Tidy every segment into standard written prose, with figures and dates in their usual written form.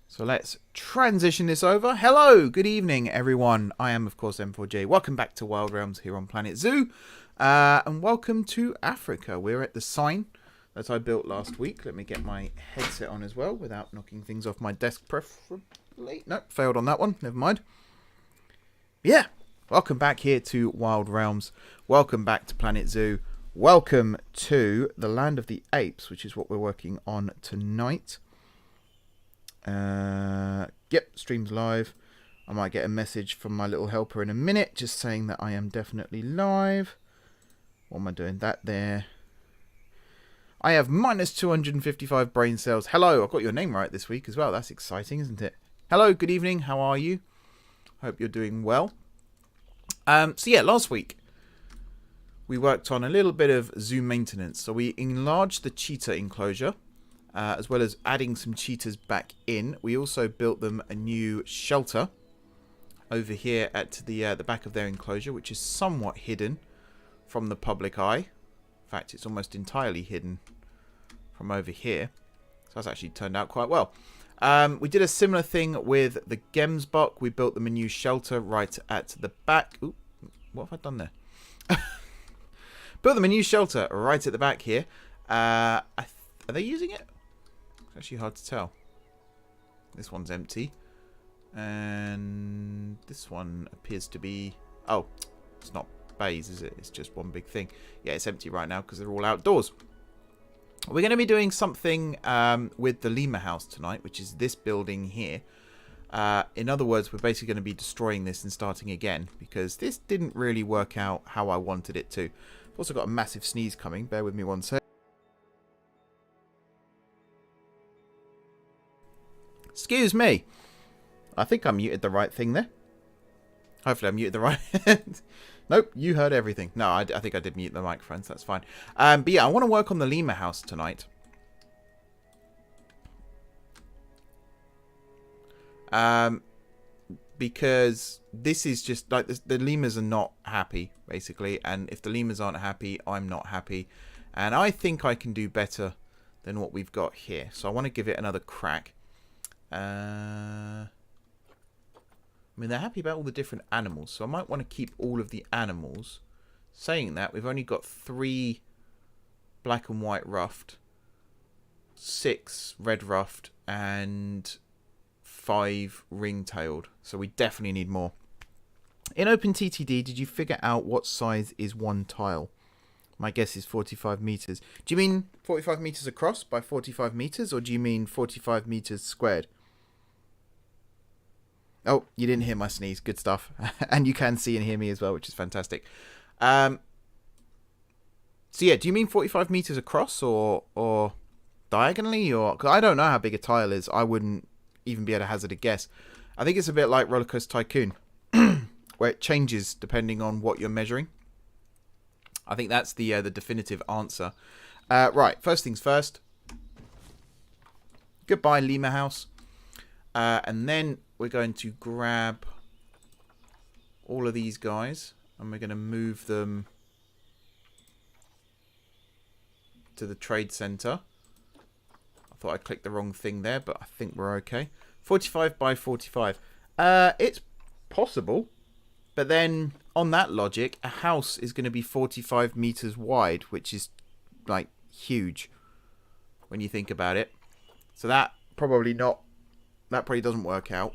So let's transition this over. Hello, good evening, everyone. I am, of course, M4J. Welcome back to Wild Realms here on Planet Zoo. And welcome to Africa. We're at the sign that I built last week. Let me get my headset on as well without knocking things off my desk preferably. Nope, failed on that one. Never mind. Yeah, welcome back here to Wild Realms. Welcome back to Planet Zoo. Welcome to the Land of the Apes, which is what we're working on tonight. Yep, stream's live. I might get a message from my little helper in a minute just saying that I am definitely live. What am I doing? That there. I have minus 255 brain cells. Hello, I've got your name right this week as well. That's exciting, isn't it? Hello, good evening. How are you? Hope you're doing well. So yeah, last week we worked on a little bit of zoo maintenance. So we enlarged the cheetah enclosure. As well as adding some cheetahs back in. We also built them a new shelter over here at the back of their enclosure, which is somewhat hidden from the public eye. In fact, it's almost entirely hidden from over here. So that's actually turned out quite well. We did a similar thing with the Gemsbok. We built them a new shelter right at the back. Ooh, what have I done there? Built them a new shelter right at the back here. Are they using it? It's actually hard to tell. This one's empty. And this one appears to be... Oh, it's not bays, is it? It's just one big thing. Yeah, it's empty right now because they're all outdoors. We're going to be doing something with the lemur house tonight, which is this building here. In other words, we're basically going to be destroying this and starting again because this didn't really work out how I wanted it to. I've also got a massive sneeze coming. Bear with me one sec. Excuse me. I think I muted the right thing there. Hopefully I muted the right... Nope, you heard everything. No, I think I did mute the microphones. That's fine. But yeah, I want to work on the lemur house tonight. Because this is just... like the lemurs are not happy, basically. And if the lemurs aren't happy, I'm not happy. And I think I can do better than what we've got here. So I want to give it another crack. I mean, they're happy about all the different animals, so I might want to keep all of the animals. Saying that, we've only got 3 black and white ruffed, 6 red ruffed, and 5 ring-tailed. So we definitely need more. In OpenTTD, did you figure out what size is one tile? My guess is 45 meters. Do you mean 45 meters across by 45 meters, or do you mean 45 meters squared? Oh, you didn't hear my sneeze. Good stuff. And you can see and hear me as well, which is fantastic. So yeah, do you mean 45 meters across or diagonally? Or 'cause I don't know how big a tile is. I wouldn't even be able to hazard a guess. I think it's a bit like Roller Coaster Tycoon, where it changes depending on what you're measuring. I think that's the definitive answer. Right, first things first. Goodbye, lemur house. And then we're going to grab all of these guys and we're going to move them to the trade center. I thought I clicked the wrong thing there, but I think we're okay. 45 by 45. It's possible, but then on that logic, a house is going to be 45 meters wide, which is like huge when you think about it. So that probably doesn't work out.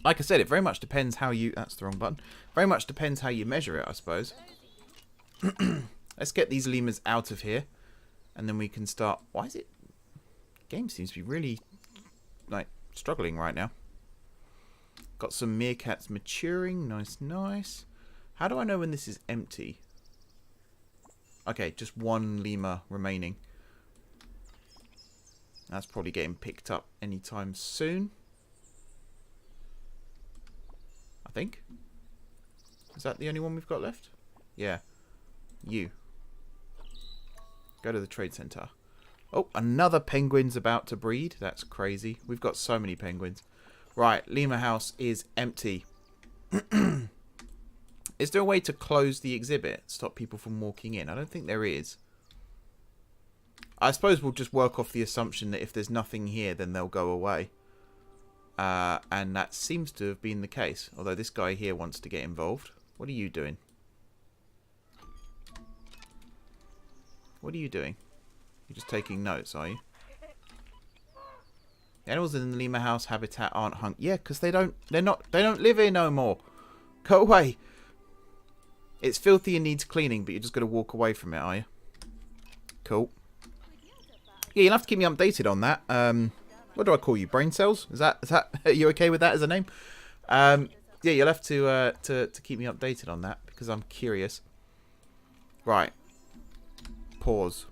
Like I said, it very much depends how you... That's the wrong button. Very much depends how you measure it, I suppose. Let's get these lemurs out of here. And then we can start... Why is it... The game seems to be really, like, struggling right now. Got some meerkats maturing. Nice, nice. How do I know when this is empty? Okay, just 1 lemur remaining. That's probably getting picked up anytime soon. I think. Is that the only one we've got left? Yeah. You. Go to the trade center. Oh, another penguin's about to breed. That's crazy. We've got so many penguins. Right, lemur house is empty. Is there a way to close the exhibit? Stop people from walking in? I don't think there is. I suppose we'll just work off the assumption that if there's nothing here, then they'll go away. And that seems to have been the case. Although this guy here wants to get involved. What are you doing? What are you doing? You're just taking notes, are you? The animals in the lemur house habitat aren't hung. Yeah, because they don't live here no more. Go away. It's filthy and needs cleaning, but you're just going to walk away from it, are you? Cool. Yeah, you'll have to keep me updated on that. What do I call you? Brain cells? Is that are you okay with that as a name? Yeah, you'll have to keep me updated on that because I'm curious. Right. Pause.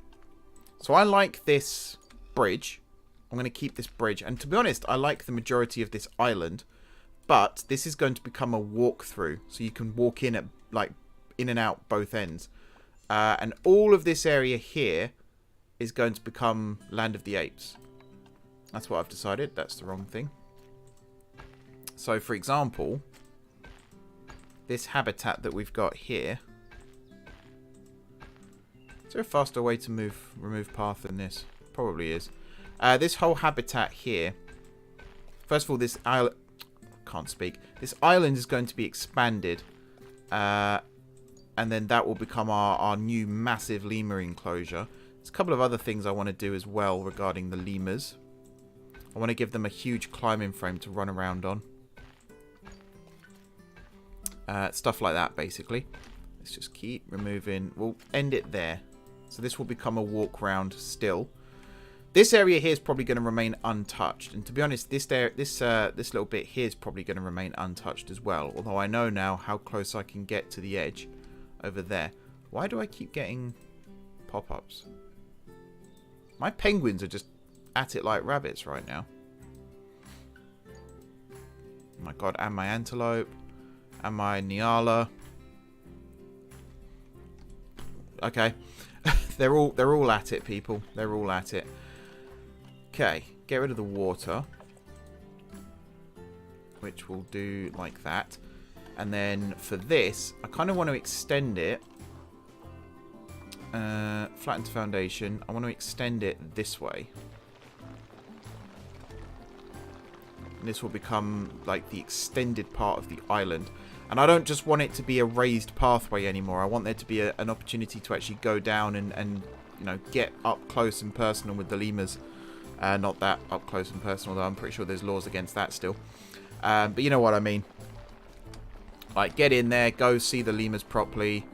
So I like this bridge. I'm going to keep this bridge. And to be honest, I like the majority of this island. But this is going to become a walkthrough. So you can walk in at like in and out both ends. And all of this area here is going to become Land of the Apes. That's what I've decided. That's the wrong thing. So, for example, this habitat that we've got here. Is there a faster way to remove path than this? Probably is. This whole habitat here. First of all, this island... Can't speak. This island is going to be expanded. And then that will become our new massive lemur enclosure. There's a couple of other things I want to do as well regarding the lemurs. I want to give them a huge climbing frame to run around on. Stuff like that, basically. Let's just keep removing... We'll end it there. So this will become a walk round still. This area here is probably going to remain untouched. And to be honest, this little bit here is probably going to remain untouched as well. Although I know now how close I can get to the edge over there. Why do I keep getting pop-ups? My penguins are just at it like rabbits right now. Oh my god, and my antelope. And my Nyala. Okay. They're all at it, people. They're all at it. Okay, get rid of the water. Which we'll do like that. And then for this, I kind of want to extend it. Flatten to foundation. I want to extend it this way. And this will become like the extended part of the island. And I don't just want it to be a raised pathway anymore. I want there to be an opportunity to actually go down and you know, get up close and personal with the lemurs. Not that up close and personal, though I'm pretty sure there's laws against that still. But you know what I mean. Like, get in there, go see the lemurs properly.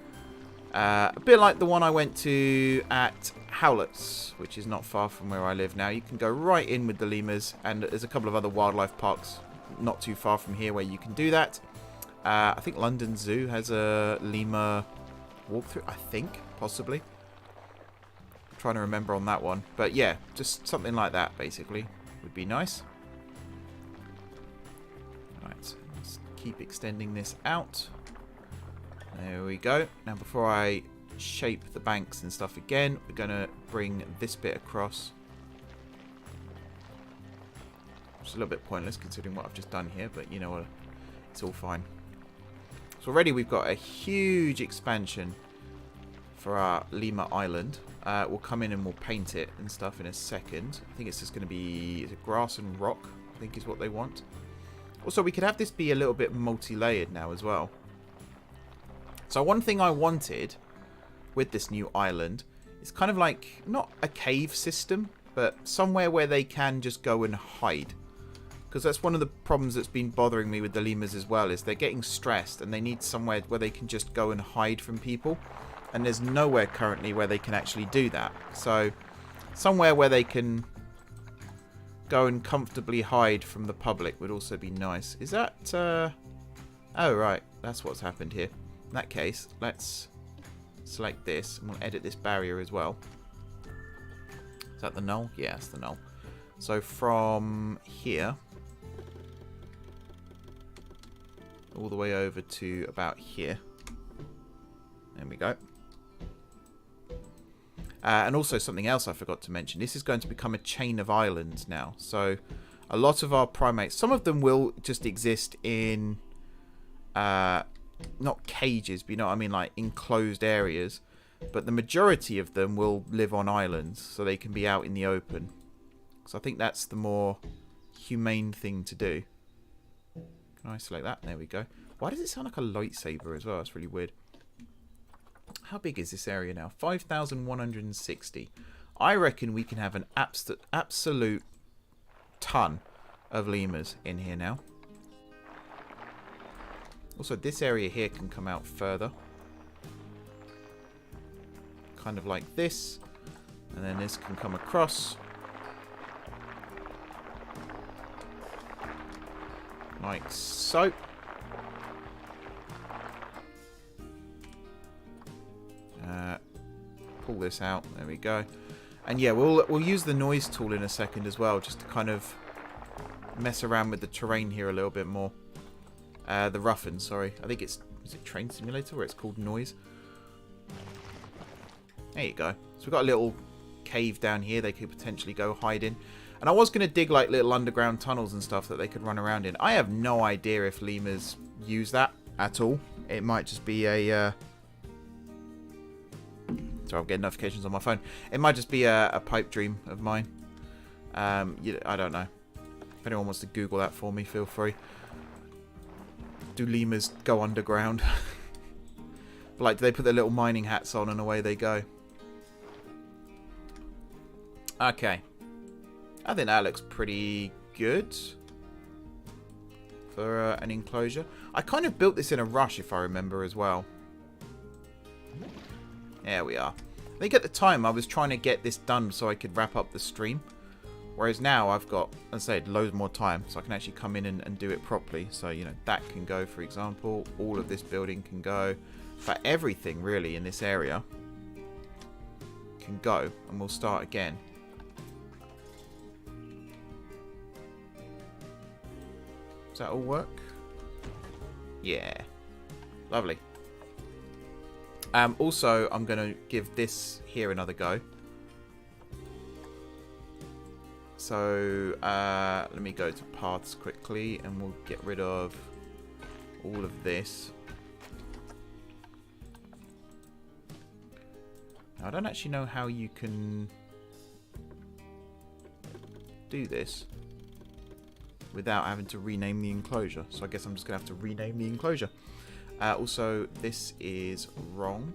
A bit like the one I went to at Howlett's, which is not far from where I live now. You can go right in with the lemurs, and there's a couple of other wildlife parks not too far from here where you can do that. I think London Zoo has a lemur walkthrough, I think, possibly. I'm trying to remember on that one. But yeah, just something like that, basically, would be nice. Right, let's keep extending this out. There we go. Now, before I shape the banks and stuff again, we're going to bring this bit across. It's a little bit pointless considering what I've just done here, but you know what? It's all fine. So already we've got a huge expansion for our Lemur Island. We'll come in and we'll paint it and stuff in a second. I think it's just going to be grass and rock, I think is what they want. Also, we could have this be a little bit multi-layered now as well. So one thing I wanted with this new island is kind of like, not a cave system, but somewhere where they can just go and hide. Because that's one of the problems that's been bothering me with the lemurs as well, is they're getting stressed and they need somewhere where they can just go and hide from people. And there's nowhere currently where they can actually do that. So somewhere where they can go and comfortably hide from the public would also be nice. Is that... Oh, right. That's what's happened here. In that case, let's select this. And we'll edit this barrier as well. Is that the null? Yeah, it's the null. So from here... all the way over to about here. There we go. And also something else I forgot to mention. This is going to become a chain of islands now. So a lot of our primates, some of them will just exist in, not cages, but you know what I mean, like enclosed areas. But the majority of them will live on islands, so they can be out in the open. So I think that's the more humane thing to do. Can I select that? There we go. Why does it sound like a lightsaber as well? That's really weird. How big is this area now? 5,160. I reckon we can have an absolute ton of lemurs in here now. Also, this area here can come out further. Kind of like this. And then this can come across. Like so. Pull this out. There we go. And yeah, we'll use the noise tool in a second as well, just to kind of mess around with the terrain here a little bit more. The roughen, sorry. I think is it Train Simulator where it's called noise? There you go. So we've got a little cave down here they could potentially go hide in. And I was going to dig like little underground tunnels and stuff that they could run around in. I have no idea if lemurs use that at all. It might just be a... Sorry, I'm getting notifications on my phone. It might just be a pipe dream of mine. I don't know. If anyone wants to Google that for me, feel free. Do lemurs go underground? Like, do they put their little mining hats on and away they go? Okay. I think that looks pretty good for an enclosure. I kind of built this in a rush, if I remember as well. There we are. I think at the time I was trying to get this done so I could wrap up the stream. Whereas now I've got, as I said, loads more time. So I can actually come in and do it properly. So, you know, that can go, for example. All of this building can go. For everything, really, in this area can go. And we'll start again. Does that all work? Yeah. Lovely. Also, I'm going to give this here another go. So, let me go to paths quickly and we'll get rid of all of this. Now, I don't actually know how you can do this without having to rename the enclosure. So I guess I'm just going to have to rename the enclosure. Also, this is wrong.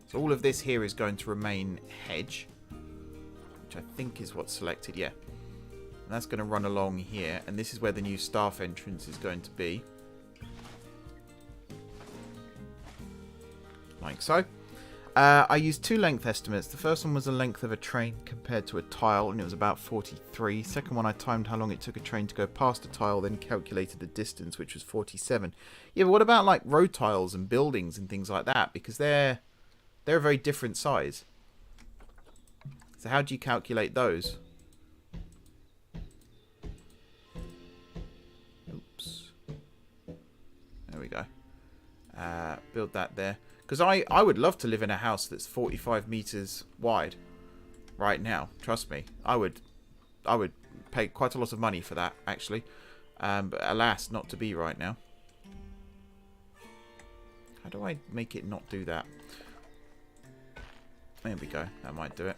So all of this here is going to remain hedge, which I think is what's selected, yeah. And that's going to run along here, and this is where the new staff entrance is going to be. Like so. I used two length estimates. The first one was the length of a train compared to a tile, and it was about 43. Second one, I timed how long it took a train to go past a tile, then calculated the distance, which was 47. Yeah, but what about like road tiles and buildings and things like that? Because they're a very different size. So how do you calculate those? Oops. There we go. Build that there. Because I would love to live in a house that's 45 meters wide right now. Trust me. I would pay quite a lot of money for that, actually. But alas, not to be right now. How do I make it not do that? There we go. That might do it.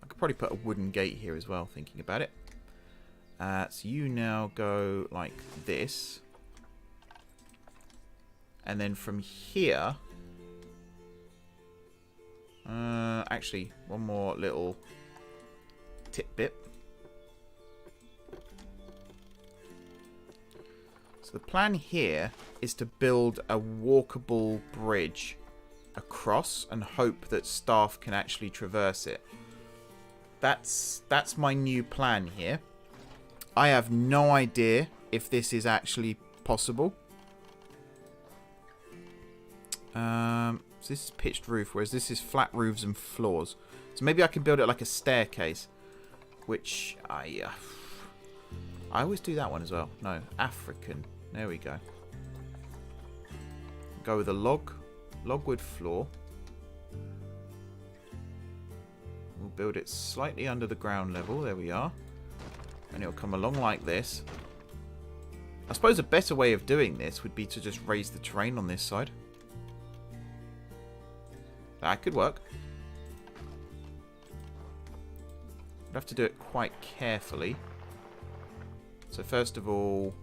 I could probably put a wooden gate here as well, thinking about it. So you now go like this. And then from here... actually, one more little tidbit. So the plan here is to build a walkable bridge across and hope that staff can actually traverse it. That's my new plan here. I have no idea if this is actually possible. So this is pitched roof, whereas this is flat roofs and floors. So maybe I can build it like a staircase, which I always do that one as well. No, African. There we go. Go with a logwood floor. We'll build it slightly under the ground level. There we are. And it'll come along like this. I suppose a better way of doing this would be to just raise the terrain on this side. That could work. I'd have to do it quite carefully. So first of all,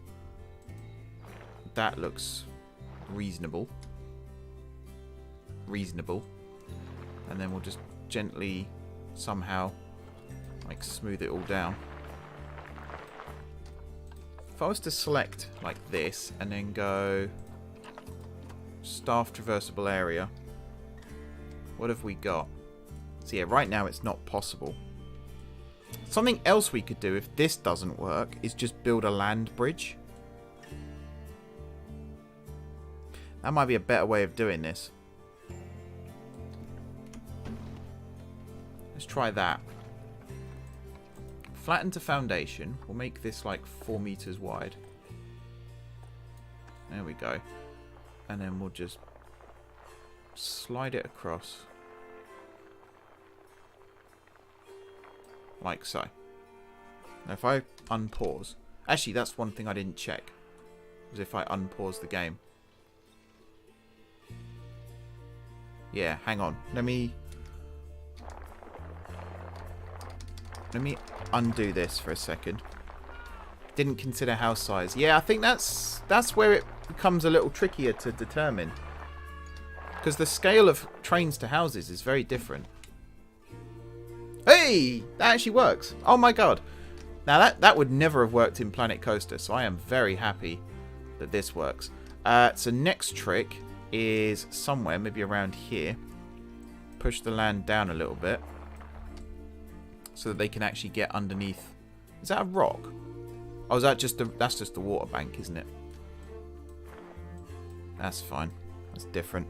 that looks reasonable. And then we'll just gently, somehow, like, smooth it all down. If I was to select like this and then go staff traversable area, what have we got? So yeah, right now it's not possible. Something else we could do if this doesn't work is just build a land bridge. That might be a better way of doing this. Let's try that. Flatten to foundation. We'll make this like 4 meters wide. There we go. And then we'll just slide it across. Like so. Now if I unpause... Actually, that's one thing I didn't check. Was if I unpause the game. Yeah, hang on. Let me undo this for a second. Didn't consider house size. Yeah, I think that's where it becomes a little trickier to determine. Because the scale of trains to houses is very different. Hey! That actually works. Oh my god. Now that would never have worked in Planet Coaster, so I am very happy that this works. So next trick is somewhere, maybe around here. Push the land down a little bit. So that they can actually get underneath. Is that a rock? Oh, is that just that's just the water bank, isn't it? That's fine. That's different.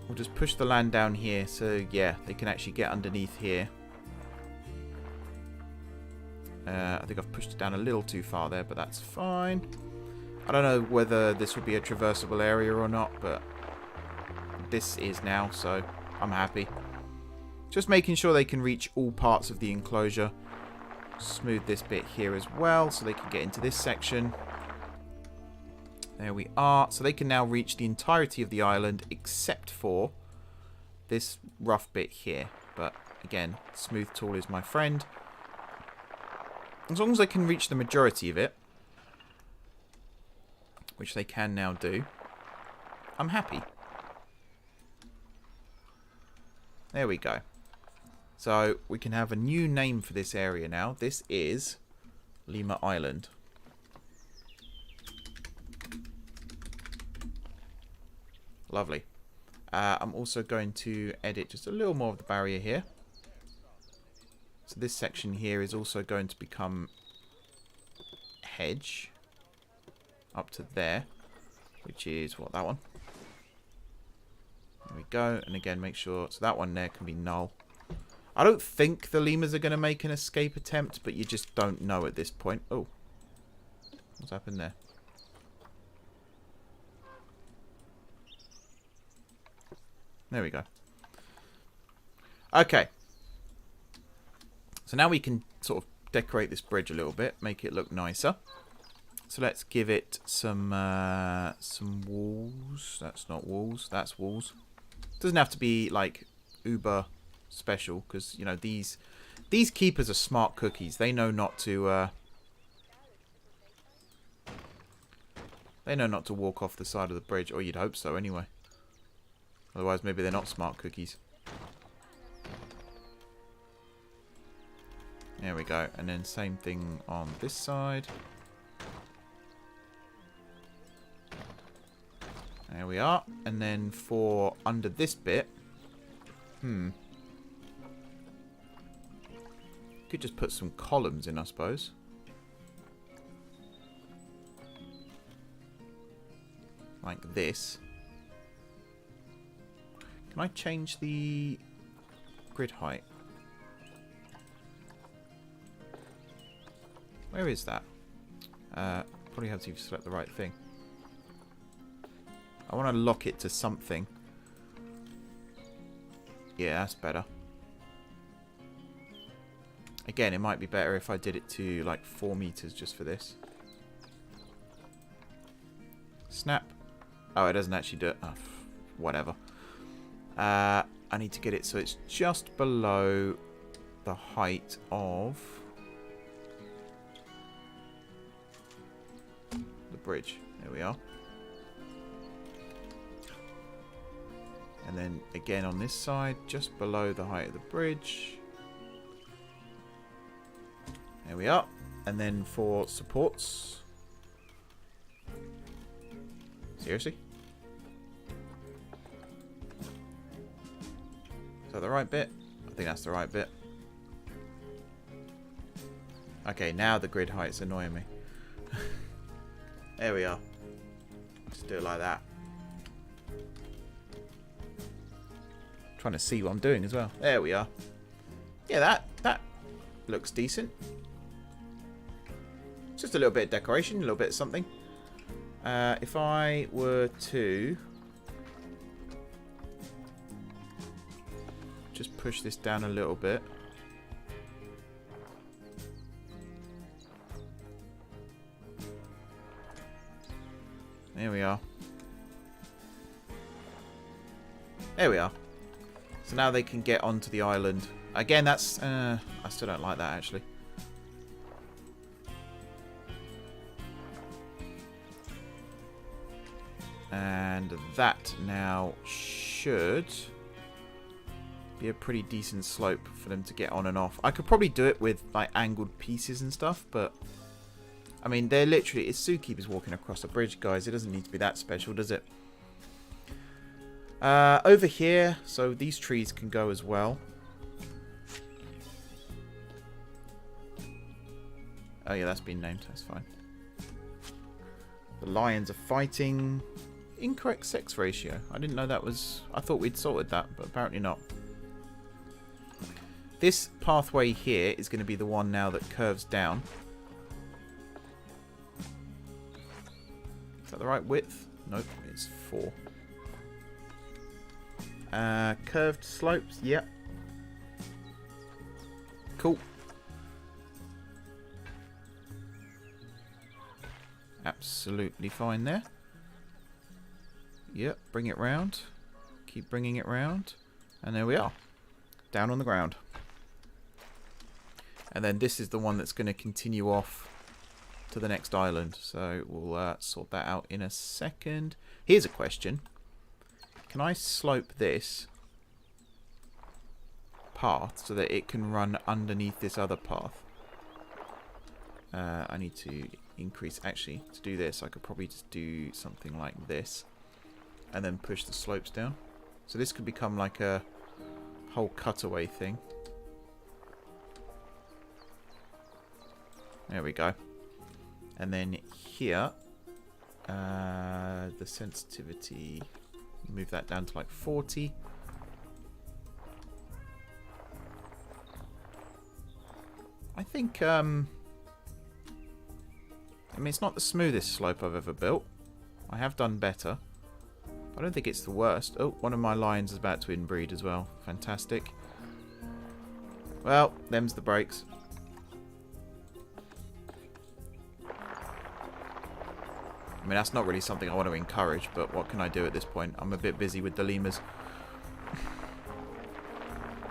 We'll just push the land down here. So, yeah, they can actually get underneath here. I think I've pushed it down a little too far there, but that's fine. I don't know whether this will be a traversable area or not, but this is now, so I'm happy. Just making sure they can reach all parts of the enclosure. Smooth this bit here as well, so they can get into this section. There we are. So they can now reach the entirety of the island, except for this rough bit here. But again, smooth tool is my friend. As long as they can reach the majority of it, which they can now do, I'm happy. There we go. So we can have a new name for this area now. This is Lemur Island. Lovely. I'm also going to edit just a little more of the barrier here. So this section here is also going to become hedge up to there, which is what, that one. There we go. And again, make sure so that one there can be null. I don't think the lemurs are going to make an escape attempt, but you just don't know at this point. Oh, what's happened there? There we go. Okay. So now we can sort of decorate this bridge a little bit, make it look nicer. So let's give it some walls. That's not walls. That's walls. Doesn't have to be like uber special, because you know these keepers are smart cookies. They know not to. They know not to walk off the side of the bridge, or you'd hope so anyway. Otherwise, maybe they're not smart cookies. There we go. And then same thing on this side. There we are. And then for under this bit, could just put some columns in, I suppose. Like this. Can I change the grid height? Where is that? Probably have to select the right thing. I want to lock it to something. Yeah, that's better. Again, it might be better if I did it to like 4 meters just for this. Snap. Oh, it doesn't actually do it. Oh, whatever. I need to get it so it's just below the height of the bridge. There we are. And then again on this side, just below the height of the bridge. There we are. And then for supports. Seriously? Is that the right bit? I think that's the right bit. Okay, now the grid height's annoying me. There we are. Just do it like that. Trying to see what I'm doing as well. There we are. Yeah, that looks decent. Just a little bit of decoration, a little bit of something. If I were to just push this down a little bit. There we are. There we are. So now they can get onto the island. Again, that's... I still don't like that, actually. And that now should be a pretty decent slope for them to get on and off. I could probably do it with like angled pieces and stuff, but I mean, they're literally... It's zookeepers walking across a bridge, guys. It doesn't need to be that special, does it? Over here, so these trees can go as well. Oh yeah, that's been named. That's fine. The lions are fighting. Incorrect sex ratio. I didn't know that was... I thought we'd sorted that, but apparently not. This pathway here is going to be the one now that curves down. Is that the right width? Nope, it's 4. Curved slopes, yep. Cool. Absolutely fine there. Yep, bring it round. Keep bringing it round. And there we are. Down on the ground. And then this is the one that's going to continue off to the next island. So we'll sort that out in a second. Here's a question. Can I slope this path so that it can run underneath this other path? I need to increase... Actually, to do this, I could probably just do something like this. And then push the slopes down. So this could become like a whole cutaway thing. There we go. And then here, the sensitivity, move that down to like 40. I think, I mean, it's not the smoothest slope I've ever built. I have done better. I don't think it's the worst. Oh, one of my lions is about to inbreed as well. Fantastic. Well, them's the breaks. I mean, that's not really something I want to encourage, but what can I do at this point? I'm a bit busy with the lemurs.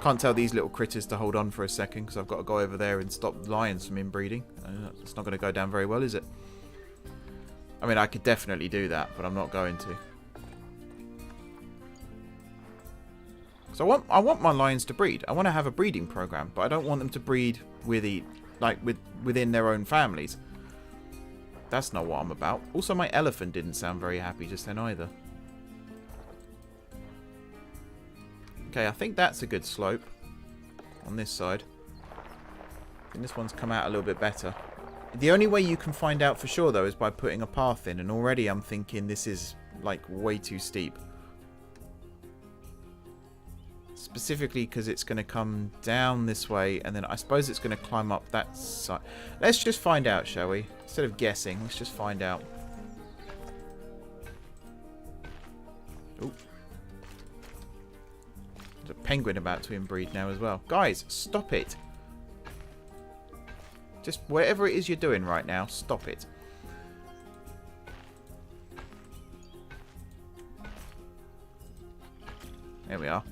Can't tell these little critters to hold on for a second, because I've got to go over there and stop lions from inbreeding. It's not going to go down very well, is it? I mean, I could definitely do that, but I'm not going to. So I want my lions to breed. I want to have a breeding program, but I don't want them to breed within their own families. That's not what I'm about. Also, my elephant didn't sound very happy just then either. Okay, I think that's a good slope on this side. And this one's come out a little bit better. The only way you can find out for sure, though, is by putting a path in. And already I'm thinking this is, like, way too steep. Specifically because it's going to come down this way, and then I suppose it's going to climb up that side. Let's just find out, shall we? Instead of guessing, let's just find out. Oh. There's a penguin about to inbreed now as well. Guys, stop it. Just whatever it is you're doing right now, stop it. There we are.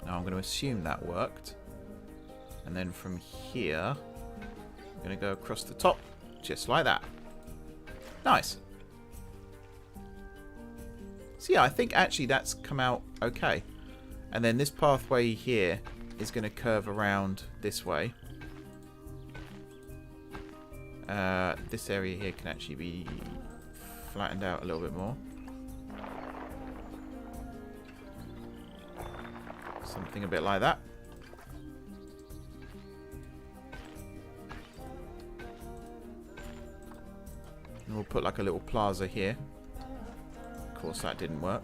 Now I'm going to assume that worked. And then from here, I'm going to go across the top, just like that. Nice. So yeah, I think actually that's come out okay. And then this pathway here is going to curve around this way. This area here can actually be flattened out a little bit more. Something a bit like that. And we'll put like a little plaza here. Of course that didn't work.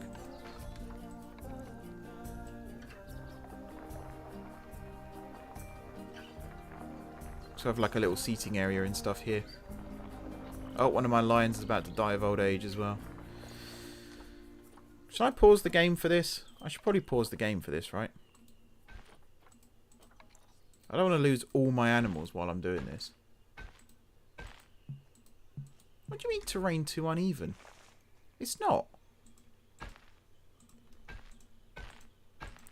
So I have like a little seating area and stuff here. Oh, one of my lions is about to die of old age as well. Should I pause the game for this? I should probably pause the game for this, right? I don't want to lose all my animals while I'm doing this. What do you mean terrain too uneven? It's not.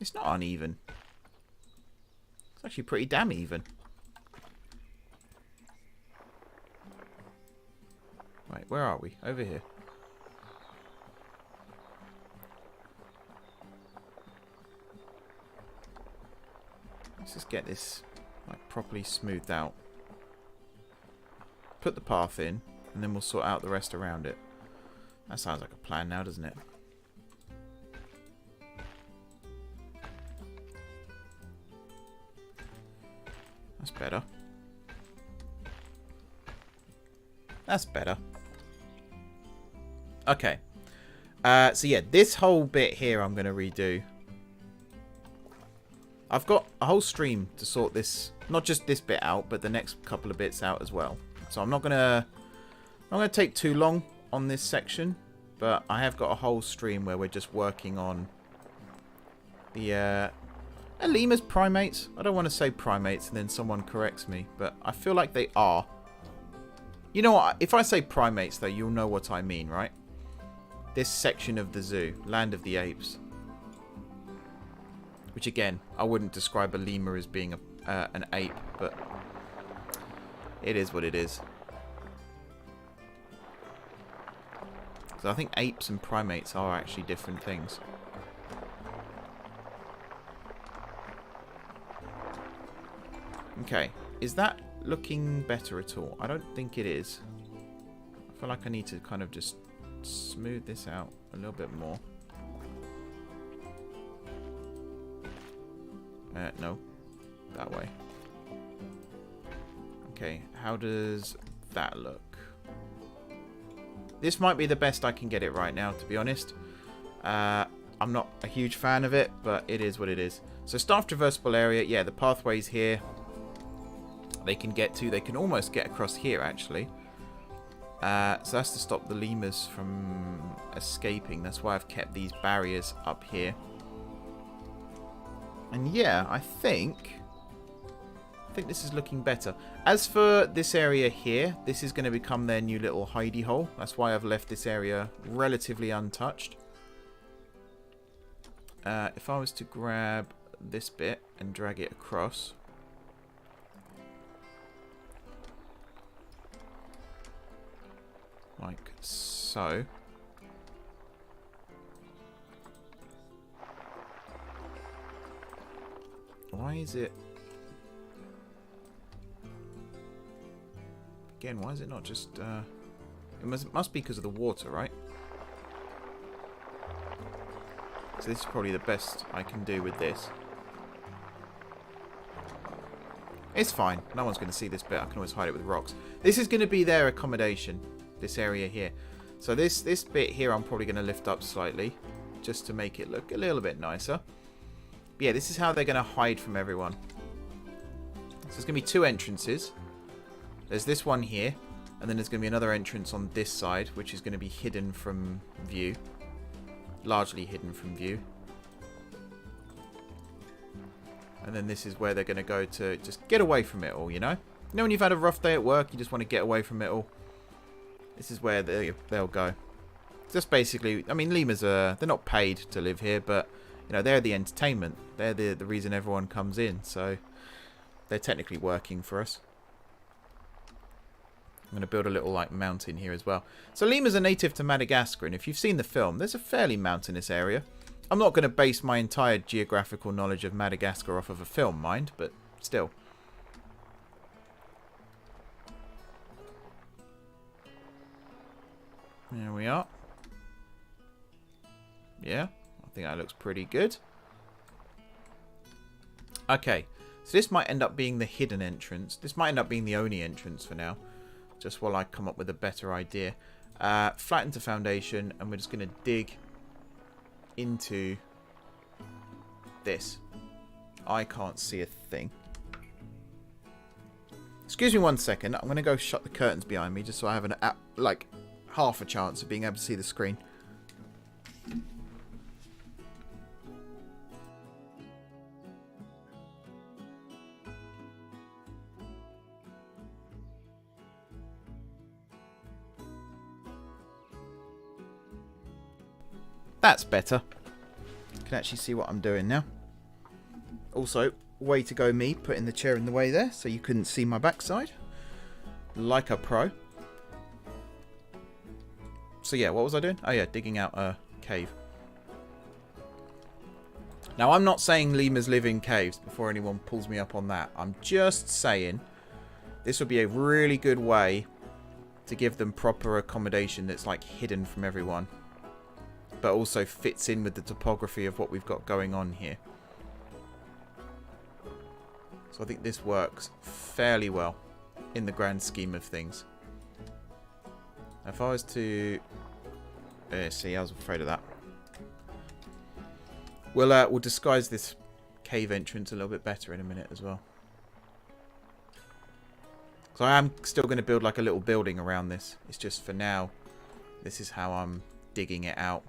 It's not uneven. It's actually pretty damn even. Right, where are we? Over here. Let's just get this like properly smoothed out. Put the path in, and then we'll sort out the rest around it. That sounds like a plan now, doesn't it? That's better. That's better. Okay. So yeah, this whole bit here I'm going to redo. I've got a whole stream to sort this, not just this bit out, but the next couple of bits out as well. So I'm not going to take too long on this section, but I have got a whole stream where we're just working on the are lemurs primates? I don't want to say primates and then someone corrects me, but I feel like they are. You know what? If I say primates, though, you'll know what I mean, right? This section of the zoo, Land of the Apes. Which, again, I wouldn't describe a lemur as being an ape, but it is what it is. So I think apes and primates are actually different things. Okay, is that looking better at all? I don't think it is. I feel like I need to kind of just smooth this out a little bit more. No, that way. Okay, how does that look? This might be the best I can get it right now, to be honest. I'm not a huge fan of it, but it is what it is. So staff traversable area, yeah, the pathways here. They can get to, they can almost get across here, actually. So that's to stop the lemurs from escaping. That's why I've kept these barriers up here. And yeah, I think this is looking better. As for this area here, this is going to become their new little hidey hole. That's why I've left this area relatively untouched. If I was to grab this bit and drag it across. Like so. Why is it... Again, why is it not just... It must be because of the water, right? So this is probably the best I can do with this. It's fine. No one's going to see this bit. I can always hide it with rocks. This is going to be their accommodation. This area here. So this bit here I'm probably going to lift up slightly. Just to make it look a little bit nicer. But yeah, this is how they're going to hide from everyone. So there's going to be two entrances. There's this one here. And then there's going to be another entrance on this side. Which is going to be hidden from view. Largely hidden from view. And then this is where they're going to go to just get away from it all, you know? You know when you've had a rough day at work, you just want to get away from it all? This is where they'll go. Just basically, I mean, lemurs they're not paid to live here, but, you know, they're the entertainment. They're the reason everyone comes in, so they're technically working for us. I'm going to build a little, like, mountain here as well. So lemurs are native to Madagascar, and if you've seen the film, there's a fairly mountainous area. I'm not going to base my entire geographical knowledge of Madagascar off of a film, mind, but still. There we are. Yeah, I think that looks pretty good. Okay, so this might end up being the hidden entrance. This might end up being the only entrance for now. Just while I come up with a better idea. Flatten the foundation, and we're just going to dig into this. I can't see a thing. Excuse me 1 second. I'm going to go shut the curtains behind me just so I have like half a chance of being able to see the screen. That's better. I can actually see what I'm doing now. Also, way to go me, putting the chair in the way there so you couldn't see my backside. Like a pro. So yeah, what was I doing? Oh yeah, digging out a cave. Now, I'm not saying lemurs live in caves before anyone pulls me up on that. I'm just saying this would be a really good way to give them proper accommodation that's like hidden from everyone, but also fits in with the topography of what we've got going on here. So I think this works fairly well in the grand scheme of things. If I was to... see, I was afraid of that. We'll disguise this cave entrance a little bit better in a minute as well. So I am still going to build like a little building around this. It's just for now, this is how I'm digging it out.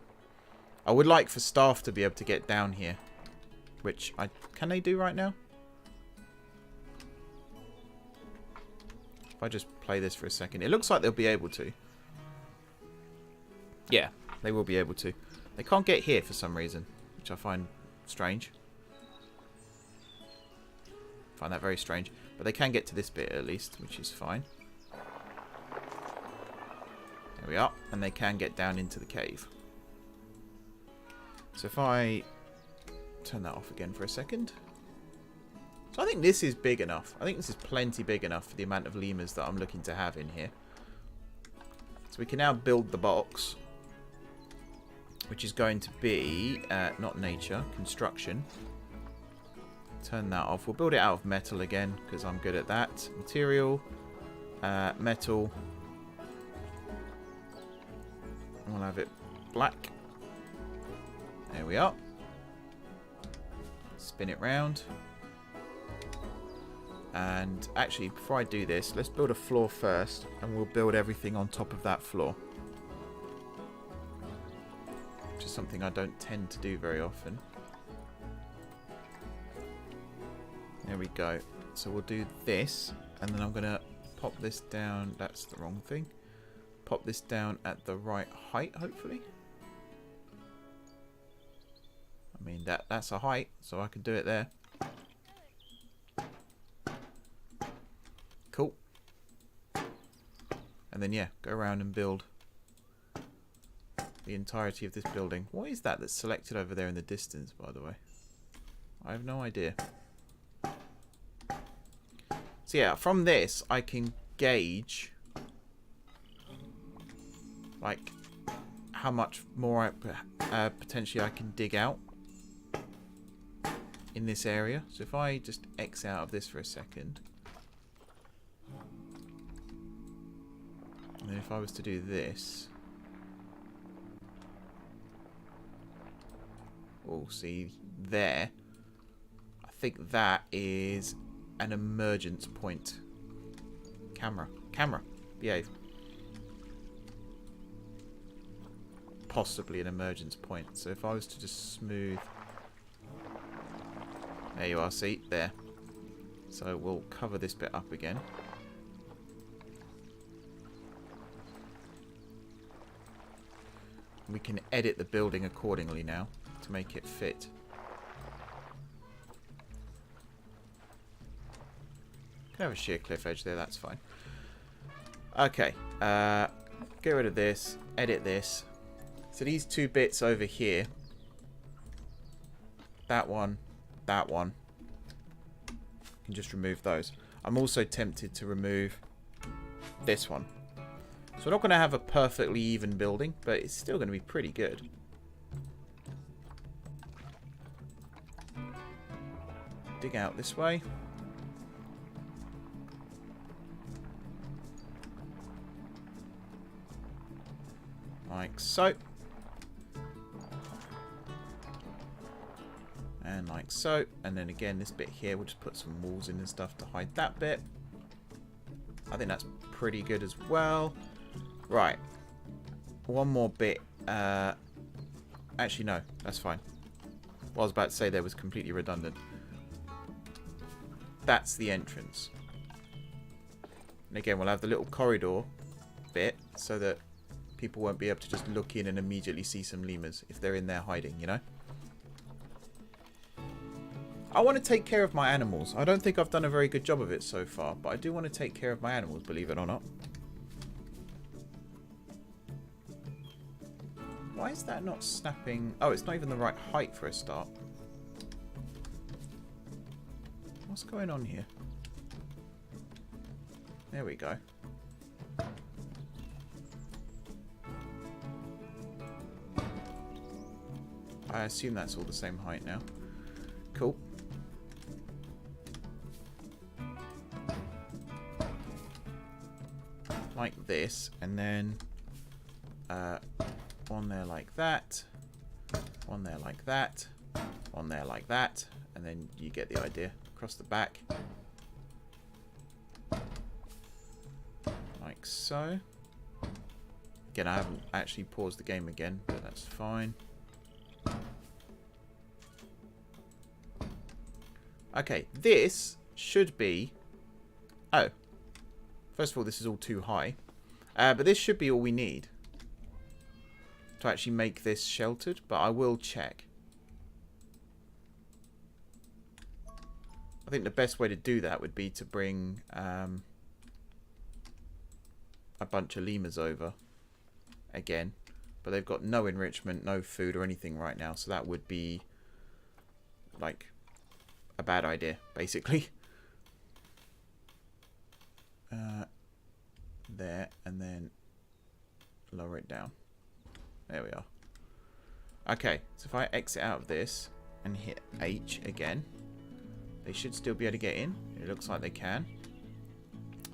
I would like for staff to be able to get down here. Which, can they do right now? If I just play this for a second. It looks like they'll be able to. Yeah, they will be able to. They can't get here for some reason, which I find strange. I find that very strange. But they can get to this bit at least, which is fine. There we are. And they can get down into the cave. So if I turn that off again for a second. So I think this is big enough. I think this is plenty big enough for the amount of lemurs that I'm looking to have in here. So we can now build the box, which is going to be, not nature, construction. Turn that off. We'll build it out of metal again, because I'm good at that. Material, metal. And we'll have it black. There we are. Spin it round. And actually, before I do this, let's build a floor first, and we'll build everything on top of that floor. Which is something I don't tend to do very often. There we go. So we'll do this, and then I'm going to pop this down. That's the wrong thing. Pop this down at the right height, hopefully. I mean, that's a height, so I can do it there. Cool. And then, yeah, go around and build the entirety of this building. What is that that's selected over there in the distance, by the way? I have no idea. So, yeah, from this, I can gauge, like, how much more potentially I can dig out in this area. So if I just X out of this for a second, and then if I was to do this, we'll see there, I think that is an emergence point. Camera, behave. Possibly an emergence point. So if I was to just smooth, there you are, see, there. So we'll cover this bit up again. We can edit the building accordingly now to make it fit. Can have a sheer cliff edge there, that's fine. Okay, get rid of this, edit this. So these two bits over here, that one, you can just remove those. I'm also tempted to remove this one. So we're not going to have a perfectly even building, but it's still going to be pretty good. Dig out this way. Like so. And like so. And then again, this bit here, we'll just put some walls in and stuff to hide that bit. I think that's pretty good as well. Right. One more bit. Actually, no. That's fine. What I was about to say there was completely redundant. That's the entrance. And again, we'll have the little corridor bit so that people won't be able to just look in and immediately see some lemurs if they're in there hiding, you know? I want to take care of my animals. I don't think I've done a very good job of it so far, but I do want to take care of my animals, believe it or not. Why is that not snapping? Oh, it's not even the right height for a start. What's going on here? There we go. I assume that's all the same height now. Cool. Like this, and then one there like that, one there like that, one there like that, and then you get the idea. Across the back. Like so. Again, I haven't actually paused the game again, but that's fine. Okay, this should be... Oh. First of all, this is all too high. But this should be all we need to actually make this sheltered, but I will check. I think the best way to do that would be to bring a bunch of lemurs over again. But they've got no enrichment, no food or anything right now, so that would be like a bad idea, basically. There, and then lower it down. There we are. Okay, so if I exit out of this and hit H again, they should still be able to get in. It looks like they can.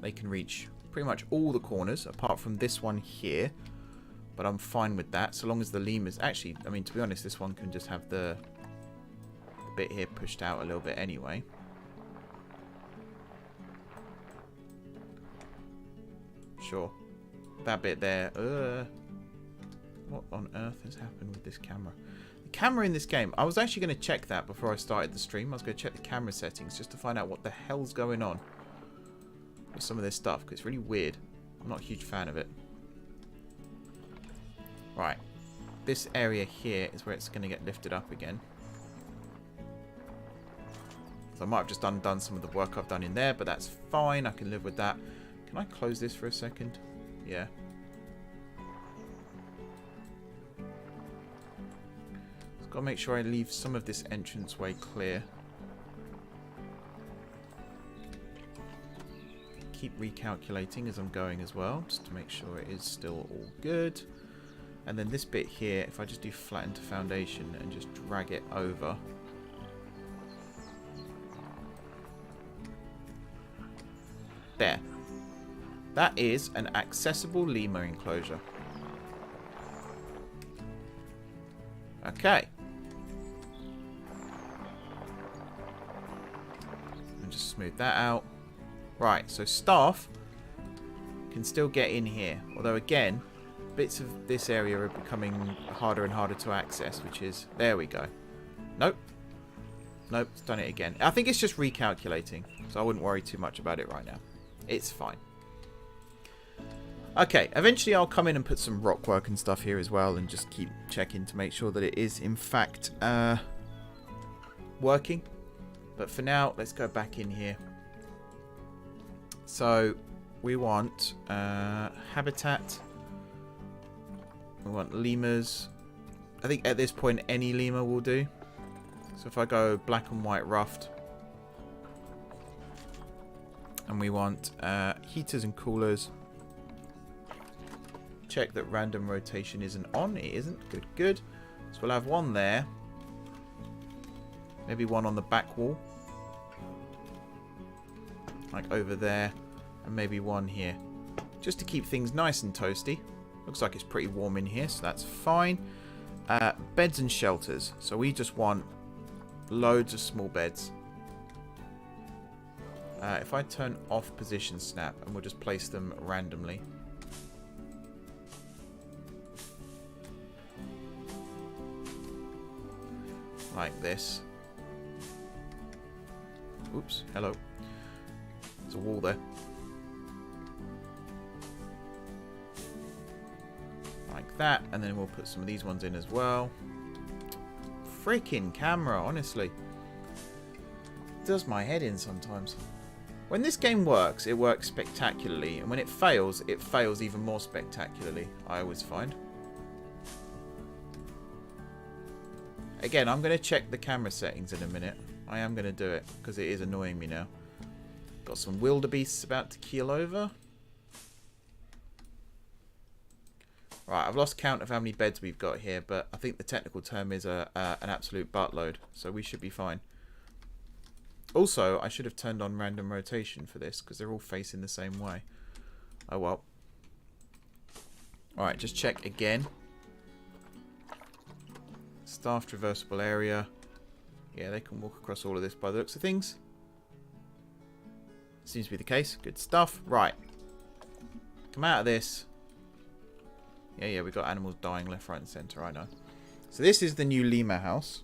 They can reach pretty much all the corners, apart from this one here. But I'm fine with that, so long as the lemurs... Actually, I mean, to be honest, this one can just have the bit here pushed out a little bit anyway. Sure. That bit there. What on earth has happened with this camera? The camera in this game, I was actually going to check that before I started the stream. I was going to check the camera settings just to find out what the hell's going on with some of this stuff, because it's really weird. I'm not a huge fan of it. Right. This area here is where it's going to get lifted up again. So I might have just undone some of the work I've done in there, but that's fine. I can live with that. Can I close this for a second? Yeah. Just got to make sure I leave some of this entranceway clear. Keep recalculating as I'm going as well, just to make sure it is still all good. And then this bit here, if I just do flatten to foundation and just drag it over. There. That is an accessible lemur enclosure. Okay. And just smooth that out. Right, so staff can still get in here. Although again, bits of this area are becoming harder and harder to access, which is... There we go. Nope. Nope, it's done it again. I think it's just recalculating, so I wouldn't worry too much about it right now. It's fine. Okay, eventually I'll come in and put some rock work and stuff here as well, and just keep checking to make sure that it is in fact working. But for now, let's go back in here. So we want habitat. We want lemurs. I think at this point any lemur will do. So if I go black and white ruffed, and we want heaters and coolers. Check that random rotation isn't on. It isn't. Good, good. So we'll have one there. Maybe one on the back wall. Like over there. And maybe one here. Just to keep things nice and toasty. Looks like it's pretty warm in here, so that's fine. Beds and shelters. So we just want loads of small beds. If I turn off position snap, and we'll just place them randomly. Like this. Oops, hello. There's a wall there. Like that, and then we'll put some of these ones in as well. Freaking camera, honestly. It does my head in sometimes. When this game works, it works spectacularly, and when it fails even more spectacularly, I always find. Again, I'm going to check the camera settings in a minute. I am going to do it, because it is annoying me now. Got some wildebeests about to keel over. Right, I've lost count of how many beds we've got here, but I think the technical term is an absolute buttload, so we should be fine. Also, I should have turned on random rotation for this, because they're all facing the same way. Oh well. Alright, just check again. Staffed reversible area. Yeah, they can walk across all of this by the looks of things. Seems to be the case. Good stuff. Right. Come out of this. Yeah, we've got animals dying left, right, and centre. I know. So this is the new lemur house.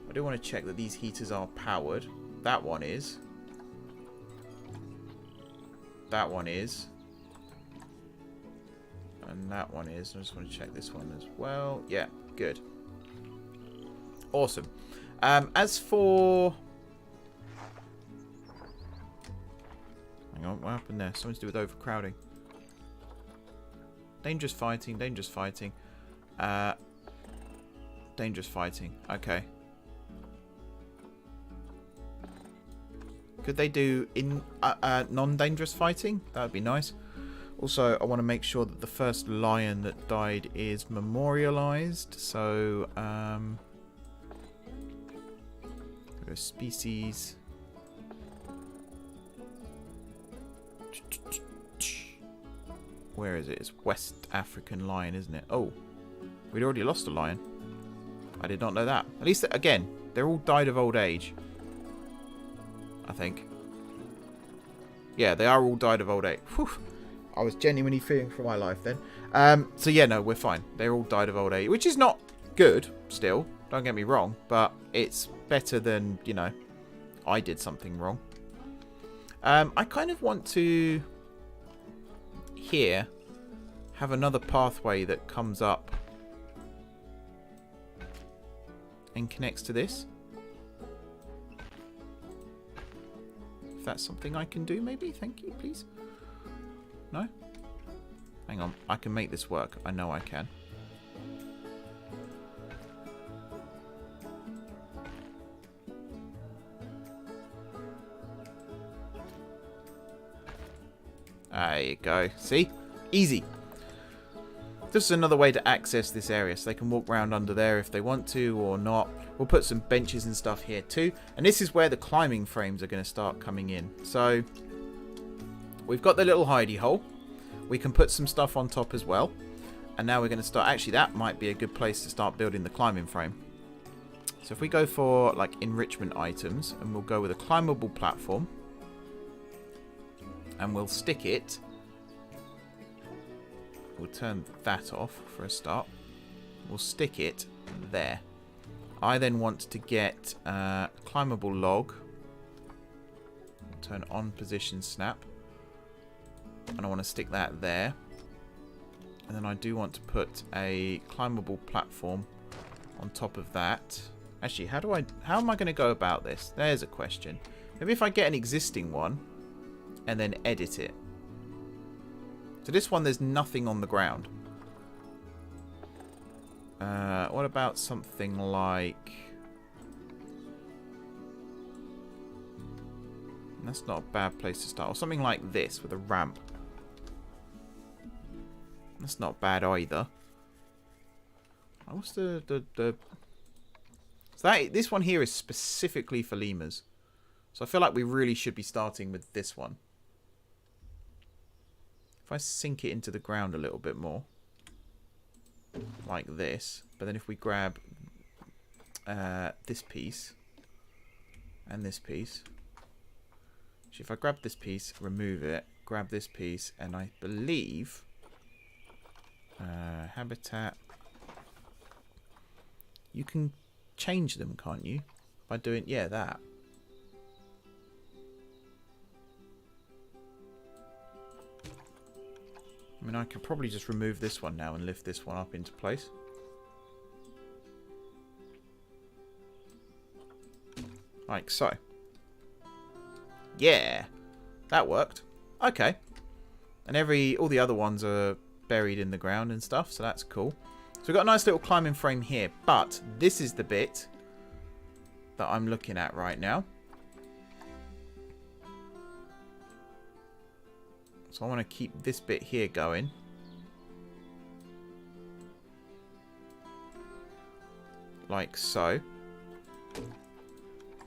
I do want to check that these heaters are powered. That one is. That one is. And that one is. I just want to check this one as well. Yeah, good. Awesome. As for... Hang on, what happened there? Something to do with overcrowding. Dangerous fighting, dangerous fighting. Dangerous fighting. Okay. Could they do in non-dangerous fighting? That would be nice. Also, I want to make sure that the first lion that died is memorialized. So, go species. Where is it? It's West African lion, isn't it? Oh, we'd already lost a lion. I did not know that. At least, again, they're all died of old age. I think. Yeah, they are all died of old age. Whew. I was genuinely fearing for my life then. So yeah, no, we're fine. They're all died of old age, which is not good still. Don't get me wrong, but it's better than, you know, I did something wrong. I kind of want to here have another pathway that comes up and connects to this. If that's something I can do, maybe. Thank you, please. No? Hang on. I can make this work. I know I can. There you go. See? Easy. This is another way to access this area, so they can walk around under there if they want to or not. We'll put some benches and stuff here too. And this is where the climbing frames are going to start coming in. So, we've got the little hidey hole. We can put some stuff on top as well. And now we're going to start... Actually, that might be a good place to start building the climbing frame. So if we go for, like, enrichment items, and we'll go with a climbable platform. And we'll stick it... We'll turn that off for a start. We'll stick it there. I then want to get climbable log. Turn on position snap. And I want to stick that there. And then I do want to put a climbable platform on top of that. Actually, how am I going to go about this? There's a question. Maybe if I get an existing one and then edit it. So this one, there's nothing on the ground. What about something like... That's not a bad place to start. Or something like this with a ramp. That's not bad either. What's the... So this one here is specifically for lemurs. So I feel like we really should be starting with this one. If I sink it into the ground a little bit more. Like this. But then if we grab this piece. And this piece. So if I grab this piece, remove it. Grab this piece. And I believe... habitat. You can change them, can't you? By doing... Yeah, that. I mean, I could probably just remove this one now and lift this one up into place. Like so. Yeah! That worked. Okay. And all the other ones are buried in the ground and stuff, so that's cool. So we've got a nice little climbing frame here, but this is the bit that I'm looking at right now. So I want to keep this bit here going. Like so.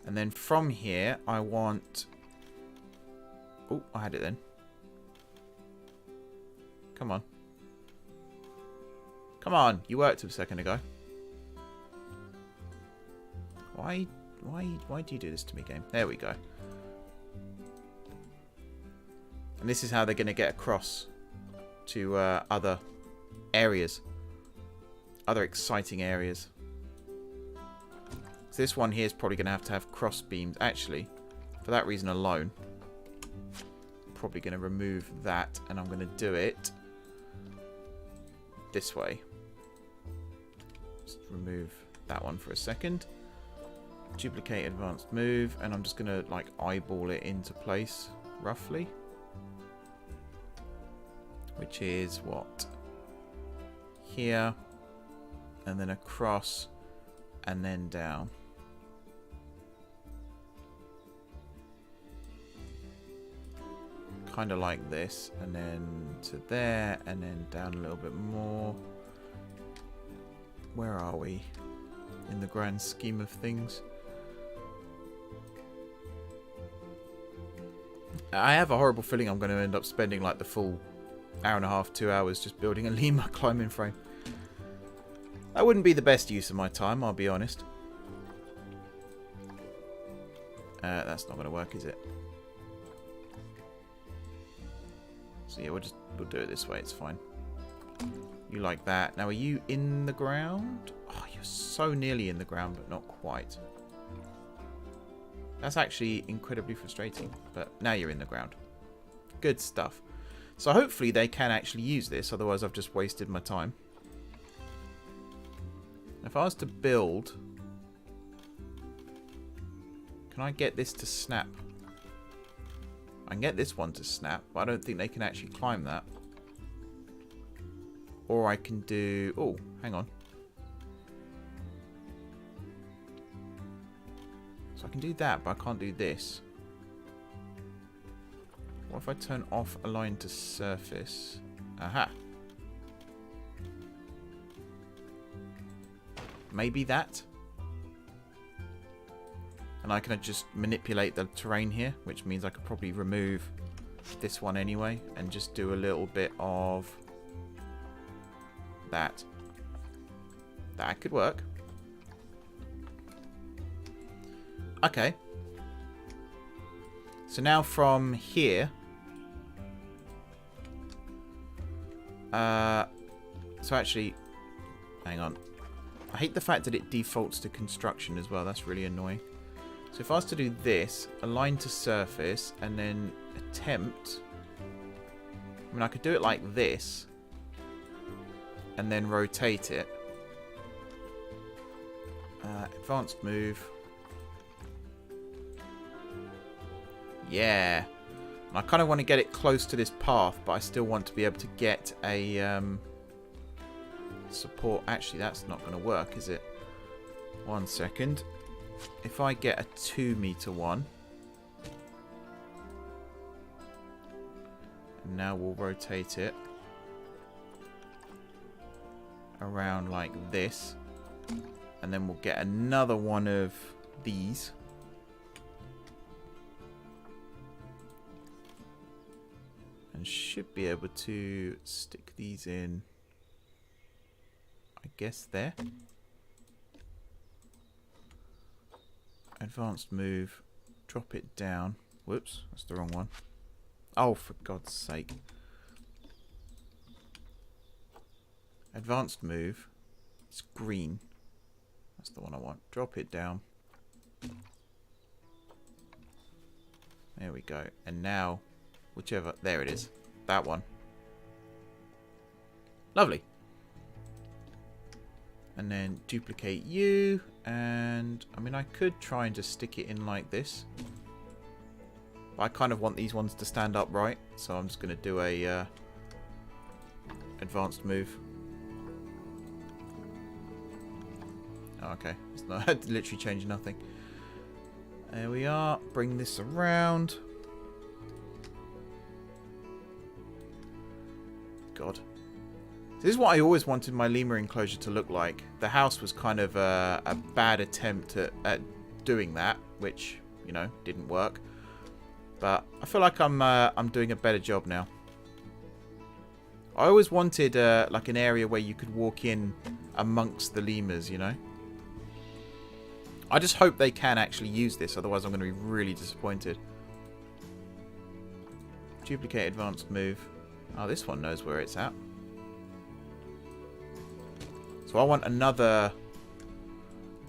And then from here, I want... Oh, I had it then. Come on. Come on, you worked a second ago. Why do you do this to me, game? There we go. And this is how they're going to get across to other areas. Other exciting areas. So this one here is probably going to have cross beams. Actually, for that reason alone, I'm probably going to remove that. And I'm going to do it this way. Just remove that one for a second. Duplicate advanced move. And I'm just going to like eyeball it into place, roughly. Which is what? Here. And then across. And then down. Kind of like this. And then to there. And then down a little bit more. Where are we? In the grand scheme of things. I have a horrible feeling I'm going to end up spending like the full hour and a half, 2 hours just building a lemur climbing frame. That wouldn't be the best use of my time, I'll be honest. That's not going to work, is it? So yeah, we'll do it this way, it's fine. You like that. Now, are you in the ground? Oh, you're so nearly in the ground, but not quite. That's actually incredibly frustrating, but now you're in the ground. Good stuff. So hopefully they can actually use this, otherwise I've just wasted my time. If I was to build... Can I get this to snap? I can get this one to snap, but I don't think they can actually climb that. Or I can do... Oh, hang on. So I can do that, but I can't do this. What if I turn off align to surface? Aha. Maybe that. And I can just manipulate the terrain here, which means I could probably remove this one anyway and just do a little bit of that. That could work. Okay. So now from here... so actually... Hang on. I hate the fact that it defaults to construction as well. That's really annoying. So if I was to do this, align to surface, and then attempt... I mean, I could do it like this, and then rotate it. Advanced move. Yeah. And I kind of want to get it close to this path, but I still want to be able to get a support. Actually, that's not going to work, is it? 1 second. If I get a 2-meter one, and now we'll rotate it around like this, and then we'll get another one of these. And should be able to stick these in, I guess, there. Advanced move, drop it down. Whoops, that's the wrong one. Oh, for God's sake. Advanced move, it's green. That's the one I want. Drop it down. There we go. And now, whichever, there it is. That one. Lovely. And then duplicate you, and I mean I could try and just stick it in like this. But I kind of want these ones to stand upright, so I'm just going to do a advanced move. Oh, okay, it's not, I literally changed nothing. There we are. Bring this around. God. This is what I always wanted my lemur enclosure to look like. The house was kind of a bad attempt at doing that, which, you know, didn't work. But I feel like I'm doing a better job now. I always wanted like an area where you could walk in amongst the lemurs, you know. I just hope they can actually use this, otherwise I'm going to be really disappointed. Duplicate advanced move. Oh, this one knows where it's at. So I want another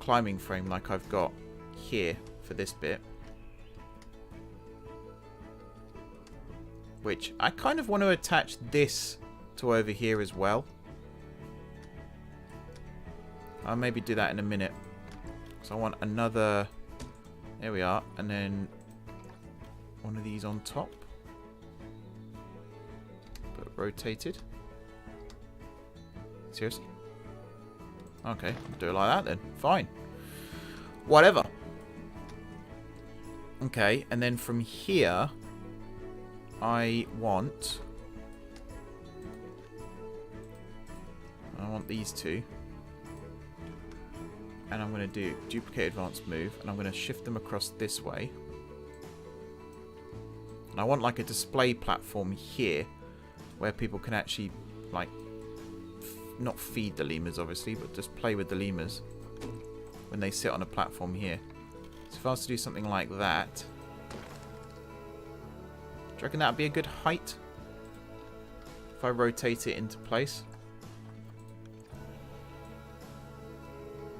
climbing frame like I've got here for this bit. Which I kind of want to attach this to over here as well. I'll maybe do that in a minute. So I want another... There we are. And then one of these on top. But rotated. Seriously? Okay, I'll do it like that then. Fine. Whatever. Okay, and then from here, I want these two. And I'm going to do duplicate advanced move, and I'm going to shift them across this way. And I want like a display platform here, where people can actually, like, not feed the lemurs obviously, but just play with the lemurs when they sit on a platform here. So if I was to do something like that, do you reckon that would be a good height? If I rotate it into place.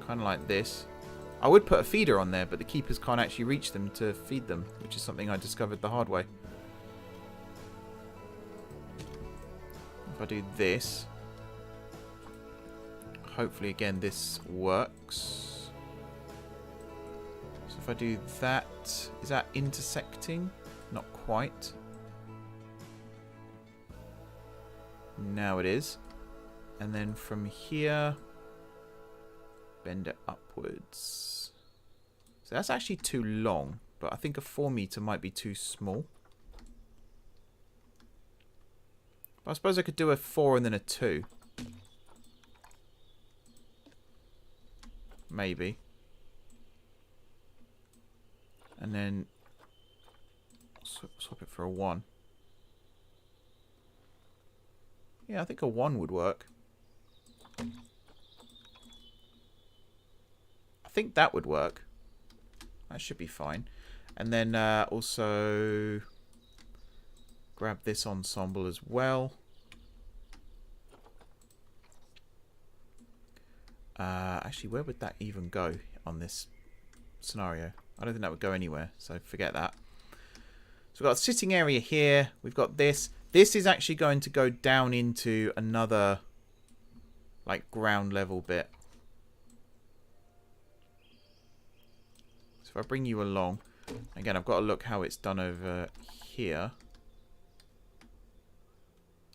Kind of like this. I would put a feeder on there, but the keepers can't actually reach them to feed them, which is something I discovered the hard way. If I do this, hopefully again this works. So if I do that, is that intersecting? Not quite. Now it is. And then from here, bend it upwards. So that's actually too long, but I think a 4 meter might be too small. But I suppose I could do a 4 and then a 2. Maybe. And then swap it for a 1. Yeah, I think a 1 would work. I think that would work. That should be fine. And then also grab this ensemble as well. Actually, where would that even go on this scenario? I don't think that would go anywhere, so forget that. So we've got a sitting area here. We've got this. This is actually going to go down into another, like, ground level bit. So if I bring you along, again, I've got to look how it's done over here.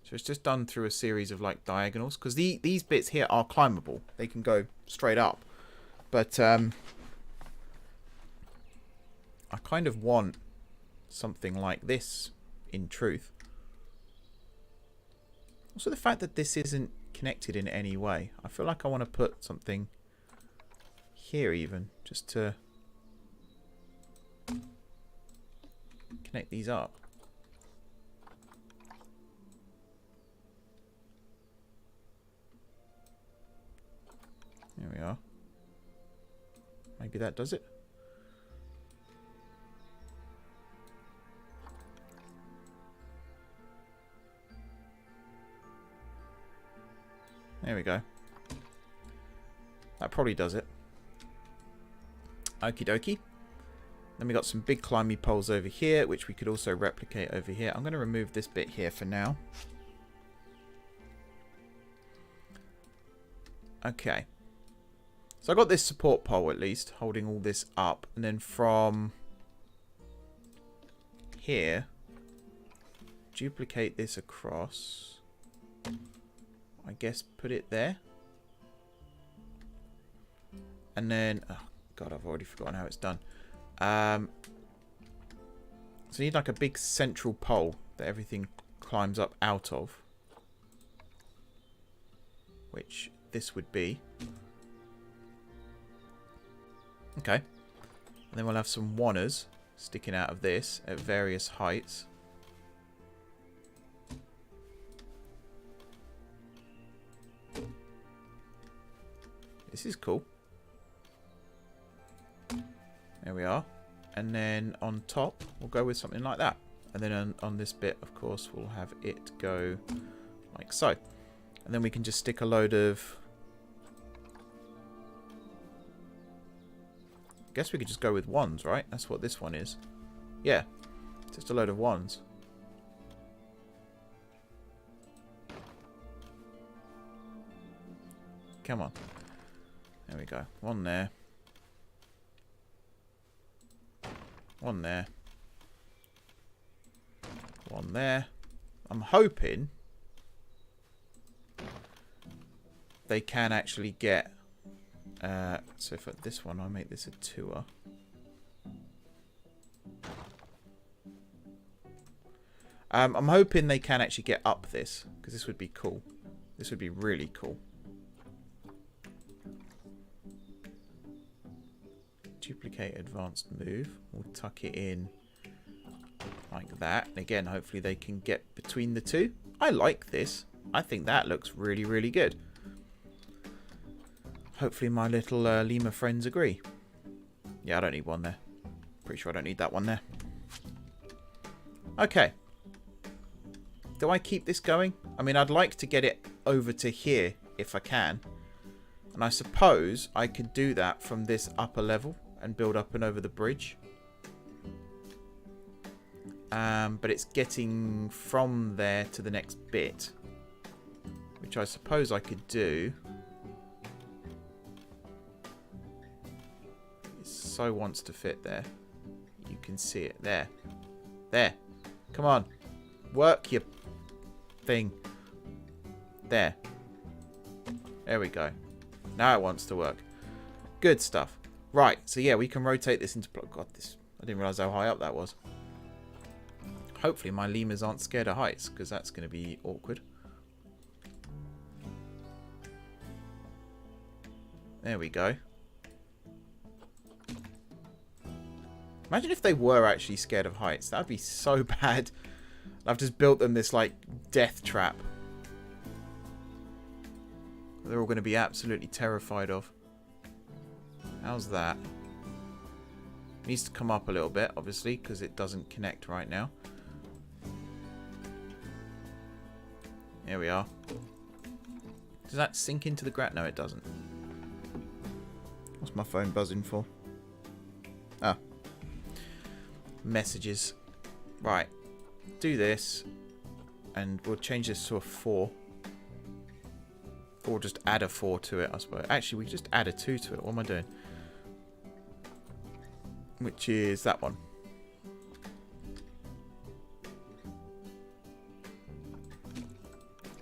So it's just done through a series of, like, diagonals. Because these bits here are climbable. They can go straight up. But I kind of want something like this, in truth. Also the fact that this isn't connected in any way. I feel like I want to put something here even, just to connect these up. There we are. Maybe that does it. There we go. That probably does it. Okie dokie. Then we got some big climby poles over here, which we could also replicate over here. I'm going to remove this bit here for now. Okay. So I got this support pole at least, holding all this up. And then from here, duplicate this across. I guess put it there. And then, oh god, I've already forgotten how it's done. So you need like a big central pole that everything climbs up out of. Which this would be. Okay. And then we'll have some wanners sticking out of this at various heights. This is cool. There we are. And then on top, we'll go with something like that. And then on this bit, of course, we'll have it go like so. And then we can just stick a load of... I guess we could just go with wands, right? That's what this one is. Yeah. Just a load of wands. Come on. There we go. One there. One there. One there. I'm hoping they can actually get... so for this one, I'll make this a tour. I'm hoping they can actually get up this, because this would be cool. This would be really cool. Duplicate advanced move. We'll tuck it in like that. And again, hopefully they can get between the two. I like this. I think that looks really, really good. Hopefully my little lemur friends agree. Yeah, I don't need one there. Pretty sure I don't need that one there. Okay. Do I keep this going? I mean, I'd like to get it over to here if I can. And I suppose I could do that from this upper level and build up and over the bridge. But it's getting from there to the next bit, which I suppose I could do. It so wants to fit there. You can see it there. There. Come on. Work your thing. There. There we go. Now it wants to work. Good stuff. Right, so yeah, we can rotate this into... God, this... I didn't realise how high up that was. Hopefully my lemurs aren't scared of heights, because that's going to be awkward. There we go. Imagine if they were actually scared of heights. That would be so bad. I've just built them this, like, death trap. They're all going to be absolutely terrified of. How's that? It needs to come up a little bit, obviously, because it doesn't connect right now. There we are. Does that sink into the ground? No, it doesn't. What's my phone buzzing for? Ah, messages. Right. Do this. And we'll change this to a 4. Or just add a 4 to it, I suppose. Actually, we can just add a 2 to it. What am I doing? Which is that one.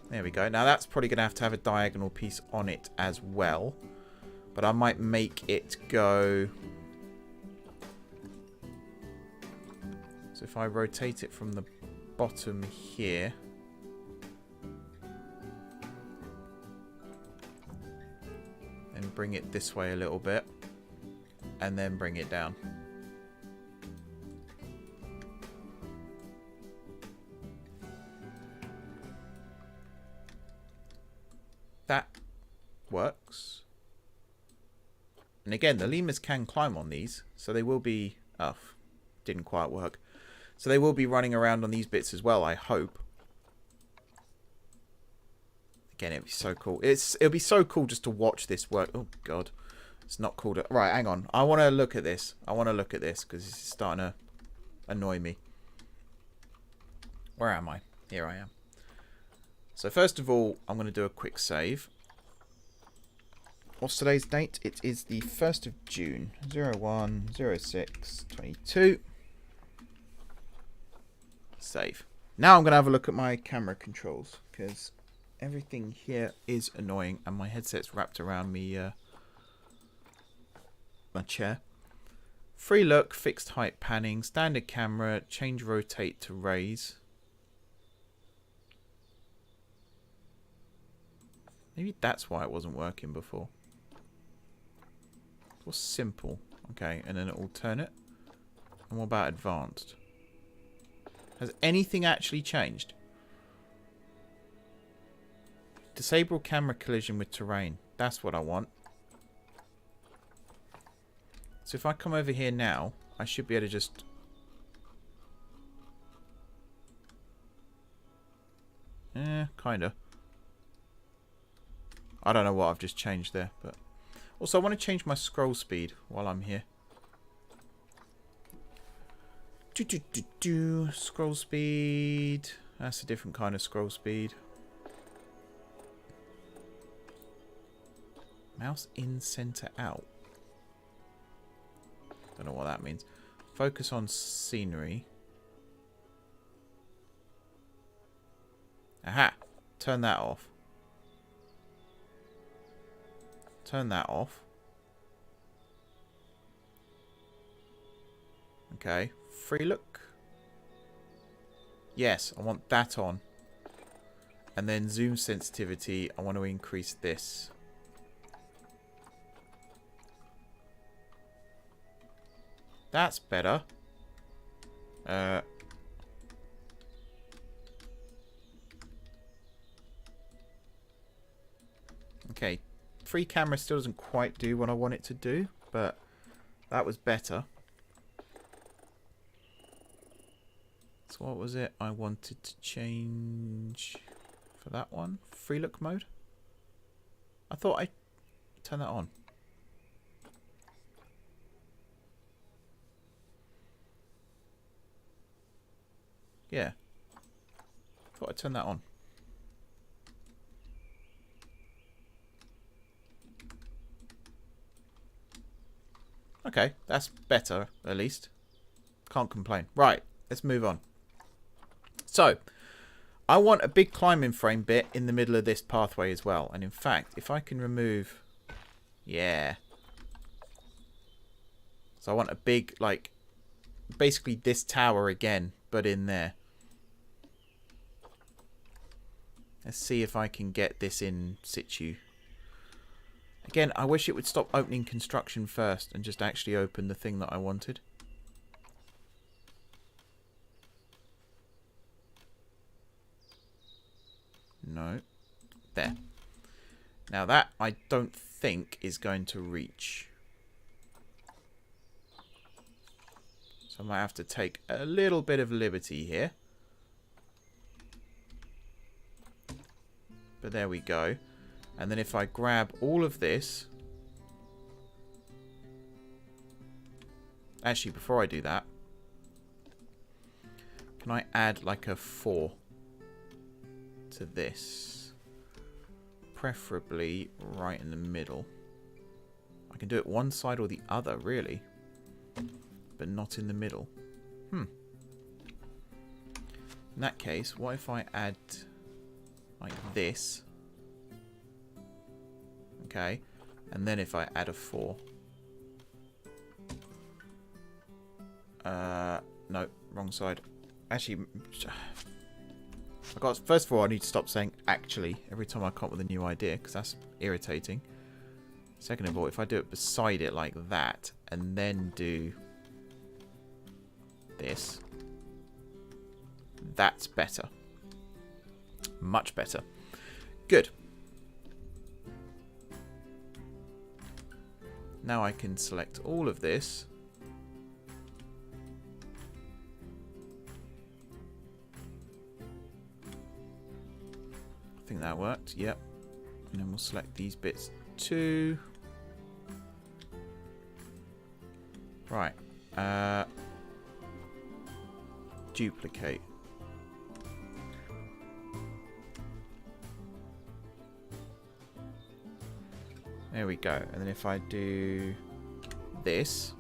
There we go. Now that's probably going to have a diagonal piece on it as well. But I might make it go... So if I rotate it from the bottom here... and bring it this way a little bit. And then bring it down. That works. And again, the lemurs can climb on these, so they will be... Oh, didn't quite work. So they will be running around on these bits as well, I hope. Again, it'd be so cool. It'll be so cool just to watch this work. Oh, God. It's not cool to... Right, hang on. I want to look at this. I want to look at this, because this is starting to annoy me. Where am I? Here I am. So first of all, I'm going to do a quick save. What's today's date? It is the 1st of June, 01/06/22. Save. Now I'm going to have a look at my camera controls, because everything here is annoying, and my headset's wrapped around me, my chair. Free look, fixed height panning, standard camera, change rotate to raise. Maybe that's why it wasn't working before. It was simple. Okay, and then alternate. And what about advanced? Has anything actually changed? Disable camera collision with terrain. That's what I want. So if I come over here now, I should be able to just... kinda. I don't know what I've just changed there, but... Also, I want to change my scroll speed while I'm here. Scroll speed. That's a different kind of scroll speed. Mouse in, center out. Don't know what that means. Focus on scenery. Aha! Turn that off. Turn that off. Okay. Free look. Yes, I want that on. And then zoom sensitivity, I want to increase this. That's better. Okay. Free camera still doesn't quite do what I want it to do, but that was better. So what was it I wanted to change for that one? Free look mode? I thought I turned that on. Yeah. I thought I turned that on. Okay, that's better, at least. Can't complain. Right, let's move on. So, I want a big climbing frame bit in the middle of this pathway as well. And in fact, if I can remove... Yeah. So I want a big, like, basically this tower again, but in there. Let's see if I can get this in situ. Again, I wish it would stop opening construction first and just actually open the thing that I wanted. No. There. Now that, I don't think, is going to reach. So I might have to take a little bit of liberty here. But there we go. And then if I grab all of this... Actually, before I do that... Can I add like a 4 to this? Preferably right in the middle. I can do it one side or the other, really. But not in the middle. In that case, what if I add like this? Okay. And then if I add a 4. No, wrong side. Actually, first of all, I need to stop saying actually every time I come up with a new idea, because that's irritating. Second of all, if I do it beside it like that, and then do this, that's better. Much better. Good. Now I can select all of this. I think that worked. Yep. And then we'll select these bits too. Right. Duplicate. There we go. And then if I do this,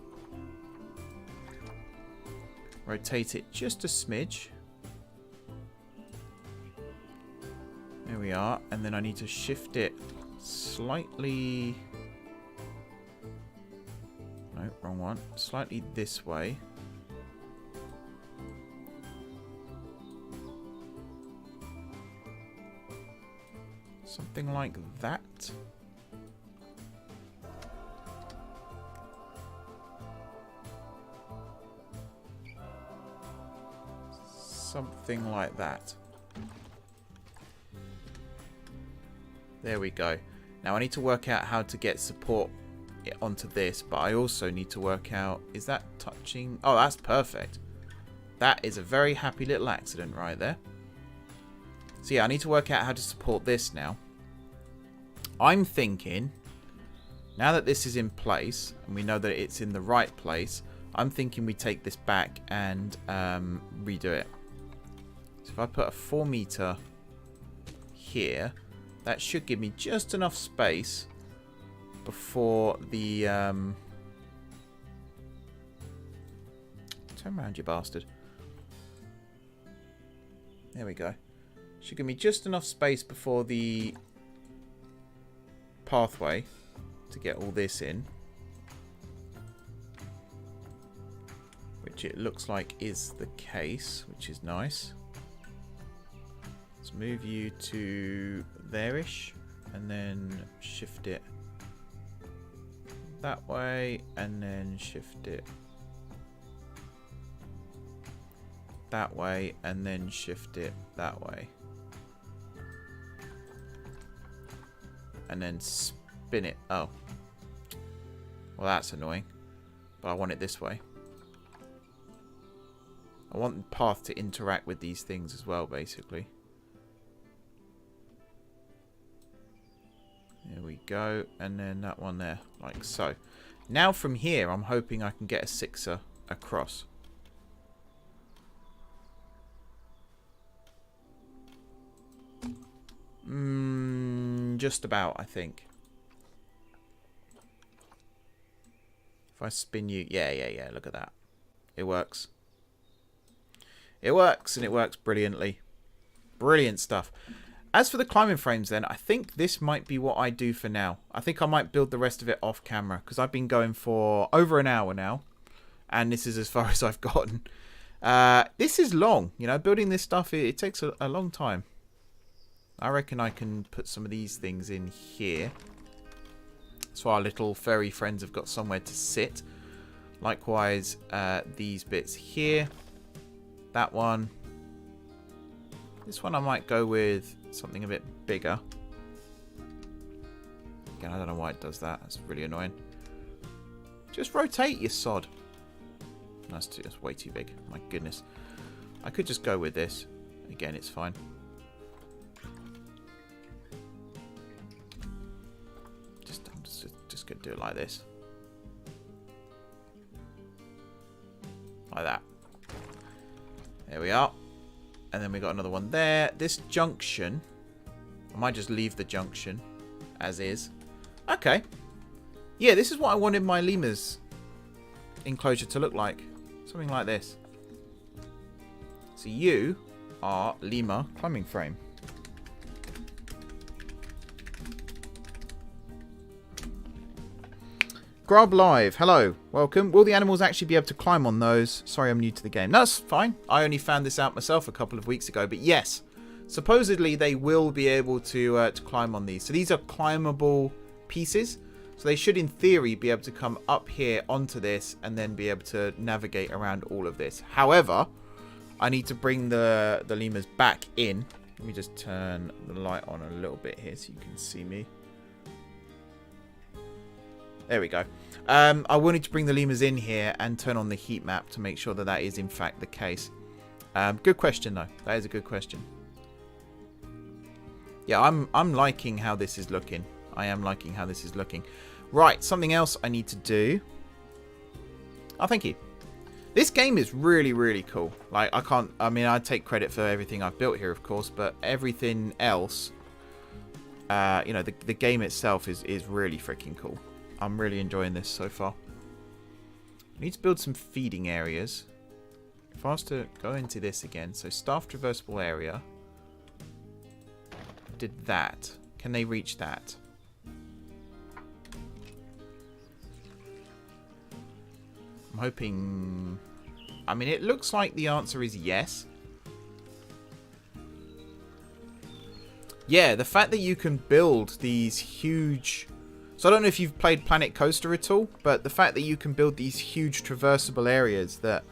rotate it just a smidge. There we are. And then I need to shift it slightly... No, wrong one. Slightly this way. Something like that. Something like that. There we go. Now I need to work out how to get support onto this, but I also need to work out, is that touching? Oh, that's perfect. That is a very happy little accident right there. So yeah, I need to work out how to support this now. I'm thinking, now that this is in place, and we know that it's in the right place, I'm thinking we take this back and redo it. So if I put a 4 meter here, that should give me just enough space before the... Turn around, you bastard. There we go. Should give me just enough space before the pathway to get all this in. Which it looks like is the case, which is nice. Let's move you to there-ish and then shift it that way and then shift it that way and then shift it that way and then spin it. Oh, well, that's annoying, but I want it this way. I want the path to interact with these things as well, basically. There we go, and then that one there, like so. Now from here, I'm hoping I can get a 6er across. Just about, I think. If I spin you, yeah, look at that. It works. It works, and it works brilliantly. Brilliant stuff. As for the climbing frames then, I think this might be what I do for now. I think I might build the rest of it off camera, because I've been going for over an hour now, and this is as far as I've gotten. This is long, you know, building this stuff, it takes a long time. I reckon I can put some of these things in here, so our little furry friends have got somewhere to sit. Likewise, these bits here, that one. This one I might go with something a bit bigger. Again, I don't know why it does that. That's really annoying. Just rotate, you sod. That's way too big. My goodness. I could just go with this. Again, it's fine. I'm just going to do it like this. Like that. There we are. And then we got another one there. This junction, I might just leave the junction as is. Okay. Yeah, this is what I wanted my lemurs enclosure to look like. Something like this. So you are lemur climbing frame. Grub Live, hello, welcome. Will the animals actually be able to climb on those? Sorry, I'm new to the game. No, that's fine. I only found this out myself a couple of weeks ago. But yes, supposedly they will be able to climb on these. So these are climbable pieces. So they should, in theory, be able to come up here onto this and then be able to navigate around all of this. However, I need to bring the lemurs back in. Let me just turn the light on a little bit here so you can see me. There we go. I wanted to bring the lemurs in here and turn on the heat map to make sure that that is in fact the case. Good question though. That is a good question. Yeah, I'm liking how this is looking. I am liking how this is looking. Right, something else I need to do. Oh, thank you. This game is really, really cool. Like, I mean, I take credit for everything I've built here, of course, but everything else, you know, the game itself is really freaking cool. I'm really enjoying this so far. I need to build some feeding areas. If I was to go into this again, so staff traversable area. Did that. Can they reach that? I'm hoping... I mean, it looks like the answer is yes. Yeah, the fact that you can build these huge... So I don't know if you've played Planet Coaster at all, but the fact that you can build these huge traversable areas that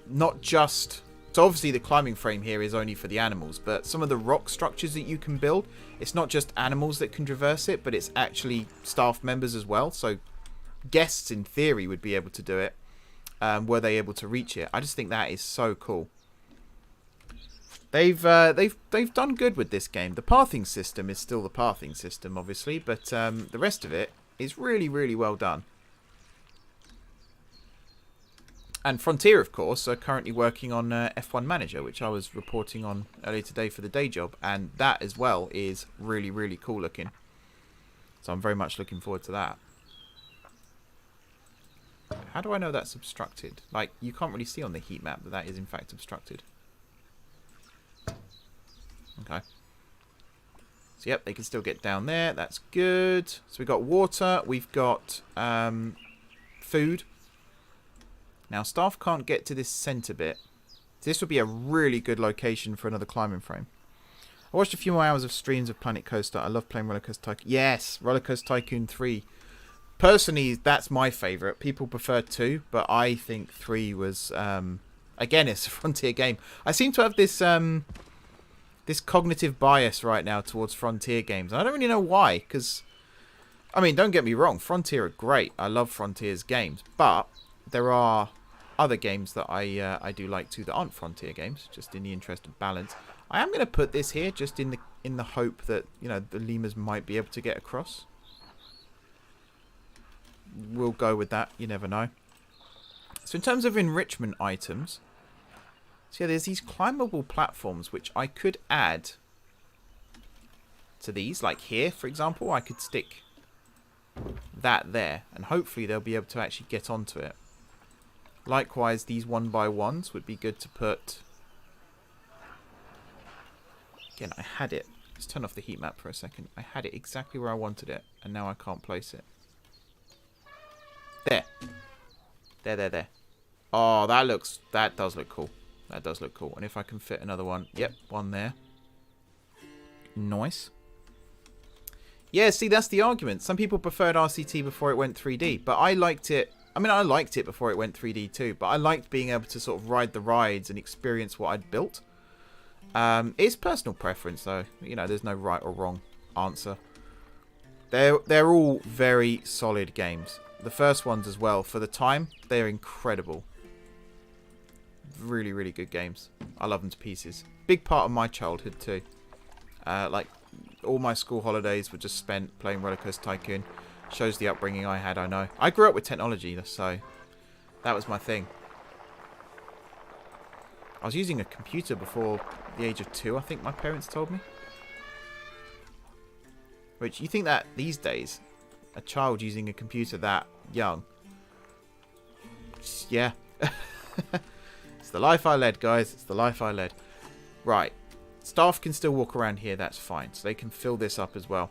not just... So obviously the climbing frame here is only for the animals, but some of the rock structures that you can build, it's not just animals that can traverse it, but it's actually staff members as well. So guests in theory would be able to do it. Were they able to reach it? I just think that is so cool. They've done good with this game. The pathing system is still the pathing system, obviously, but the rest of it is really, really well done. And Frontier, of course, are currently working on F1 Manager, which I was reporting on earlier today for the day job, and that as well is really, really cool looking. So I'm very much looking forward to that. How do I know that's obstructed? Like, you can't really see on the heat map that that is in fact obstructed. Okay. So, yep, they can still get down there. That's good. So, we've got water. We've got food. Now, staff can't get to this centre bit. This would be a really good location for another climbing frame. I watched a few more hours of streams of Planet Coaster. I love playing Roller Coaster Tycoon. Yes, Roller Coaster Tycoon 3. Personally, that's my favourite. People prefer 2, but I think 3 was... again, it's a Frontier game. I seem to have this... this cognitive bias right now towards Frontier games. I don't really know why, because, I mean, don't get me wrong, Frontier are great. I love Frontier's games, but there are other games that I do like too that aren't Frontier games, just in the interest of balance. I am going to put this here just in the hope that, you know, the lemurs might be able to get across. We'll go with that, you never know. So in terms of enrichment items, so yeah, there's these climbable platforms which I could add to these. Like here, for example, I could stick that there. And hopefully they'll be able to actually get onto it. Likewise, these 1x1s would be good to put... Again, I had it. Let's turn off the heat map for a second. I had it exactly where I wanted it. And now I can't place it. There. There. Oh, that does look cool. That does look cool. And if I can fit another one. Yep, one there. Nice. Yeah, see, that's the argument. Some people preferred RCT before it went 3D. But I liked it. I mean, I liked it before it went 3D too. But I liked being able to sort of ride the rides and experience what I'd built. It's personal preference, though. You know, there's no right or wrong answer. They're all very solid games. The first ones as well. For the time, they're incredible. Really, really good games. I love them to pieces. Big part of my childhood too. Like, all my school holidays were just spent playing Roller Coaster Tycoon. Shows the upbringing I had, I know. I grew up with technology, so that was my thing. I was using a computer before the age of 2, I think my parents told me. Which, you think that these days, a child using a computer that young, yeah. It's the life I led, guys. It's the life I led. Right. Staff can still walk around here. That's fine. So they can fill this up as well.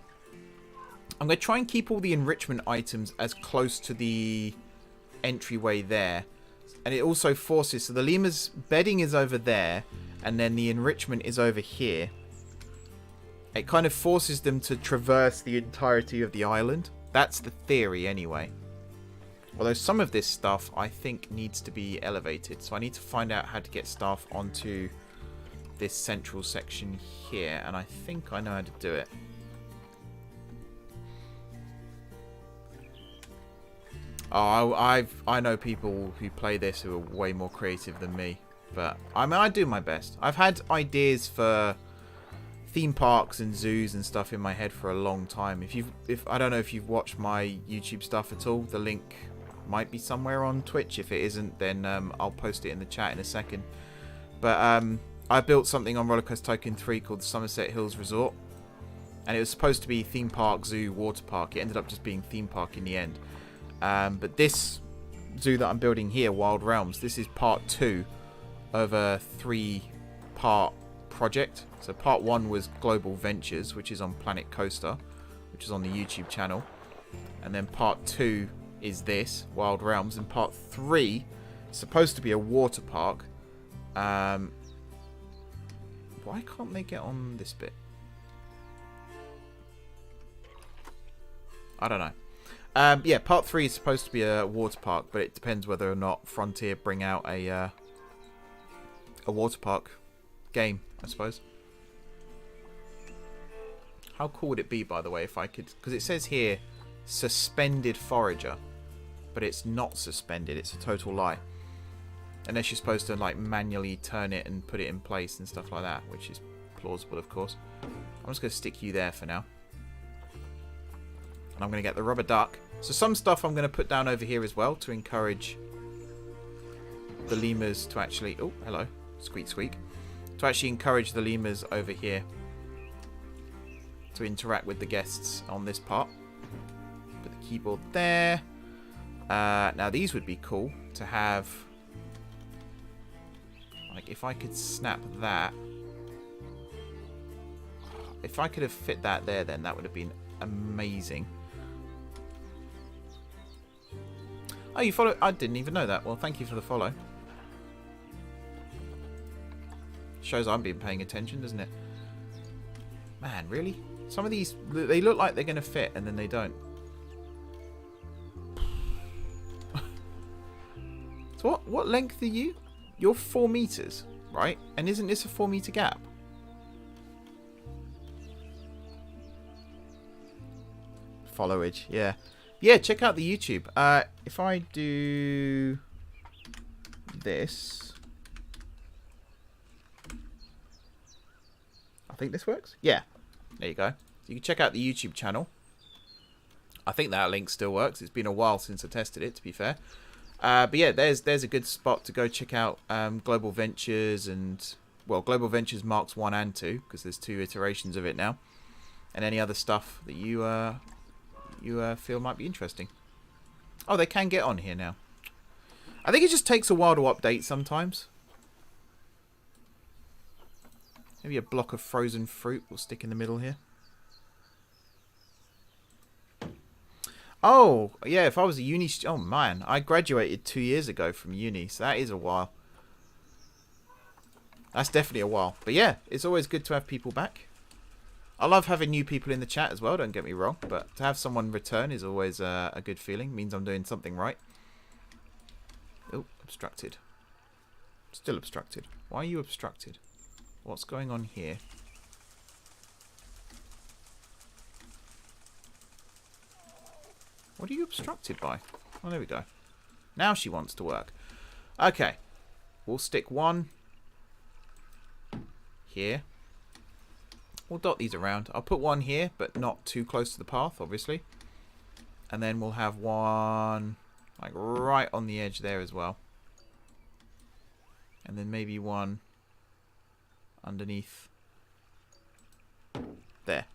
I'm going to try and keep all the enrichment items as close to the entryway there. And it also forces... So the lemurs bedding is over there. And then the enrichment is over here. It kind of forces them to traverse the entirety of the island. That's the theory anyway. Although some of this stuff I think needs to be elevated. So I need to find out how to get staff onto this central section here. And I think I know how to do it. Oh, I know people who play this who are way more creative than me. But I mean, I do my best. I've had ideas for theme parks and zoos and stuff in my head for a long time. If I don't know if you've watched my YouTube stuff at all, the link might be somewhere on Twitch. If it isn't, then I'll post it in the chat in a second. But I built something on Rollercoaster Tycoon 3 called the Somerset Hills Resort, and it was supposed to be theme park, zoo, water park. It ended up just being theme park in the end. But this zoo that I'm building here, Wild Realms, this is part 2 of a 3-part project. So part 1 was Global Ventures, which is on Planet Coaster, which is on the YouTube channel, and then part 2 is this, Wild Realms, and part 3 is supposed to be a water park. Why can't they get on this bit? I don't know. Yeah, part 3 is supposed to be a water park, but it depends whether or not Frontier bring out a water park game, I suppose. How cool would it be, by the way, if I could... Because it says here, suspended forager. But it's not suspended. It's a total lie. Unless you're supposed to, like, manually turn it and put it in place and stuff like that. Which is plausible, of course. I'm just going to stick you there for now. And I'm going to get the rubber duck. So some stuff I'm going to put down over here as well to encourage the lemurs to actually... Oh, hello. Squeak, squeak. To actually encourage the lemurs over here to interact with the guests on this part. Put the keyboard there. Now these would be cool to have. Like if I could snap that. If I could have fit that there, then that would have been amazing. Oh, you follow? I didn't even know that. Well, thank you for the follow. Shows I've been paying attention, doesn't it? Man, really? Some of these, they look like they're going to fit, and then they don't. So what length are you? You're 4 meters, right? And isn't this a 4 meter gap? Followage, yeah. Yeah, check out the YouTube. If I do this... I think this works. Yeah. There you go. So you can check out the YouTube channel. I think that link still works. It's been a while since I tested it, to be fair. But yeah, there's a good spot to go check out Global Ventures and... Well, Global Ventures marks 1 and 2, because there's 2 iterations of it now. And any other stuff that you feel might be interesting. Oh, they can get on here now. I think it just takes a while to update sometimes. Maybe a block of frozen fruit will stick in the middle here. Oh, yeah, if I was a uni... Oh, man. I graduated 2 years ago from uni, so that is a while. That's definitely a while. But yeah, it's always good to have people back. I love having new people in the chat as well, don't get me wrong. But to have someone return is always a good feeling. Means I'm doing something right. Oh, obstructed. Still obstructed. Why are you obstructed? What's going on here? What are you obstructed by? Oh, there we go. Now she wants to work. Okay. We'll stick one here. We'll dot these around. I'll put one here, but not too close to the path, obviously. And then we'll have one like right on the edge there as well. And then maybe one underneath there.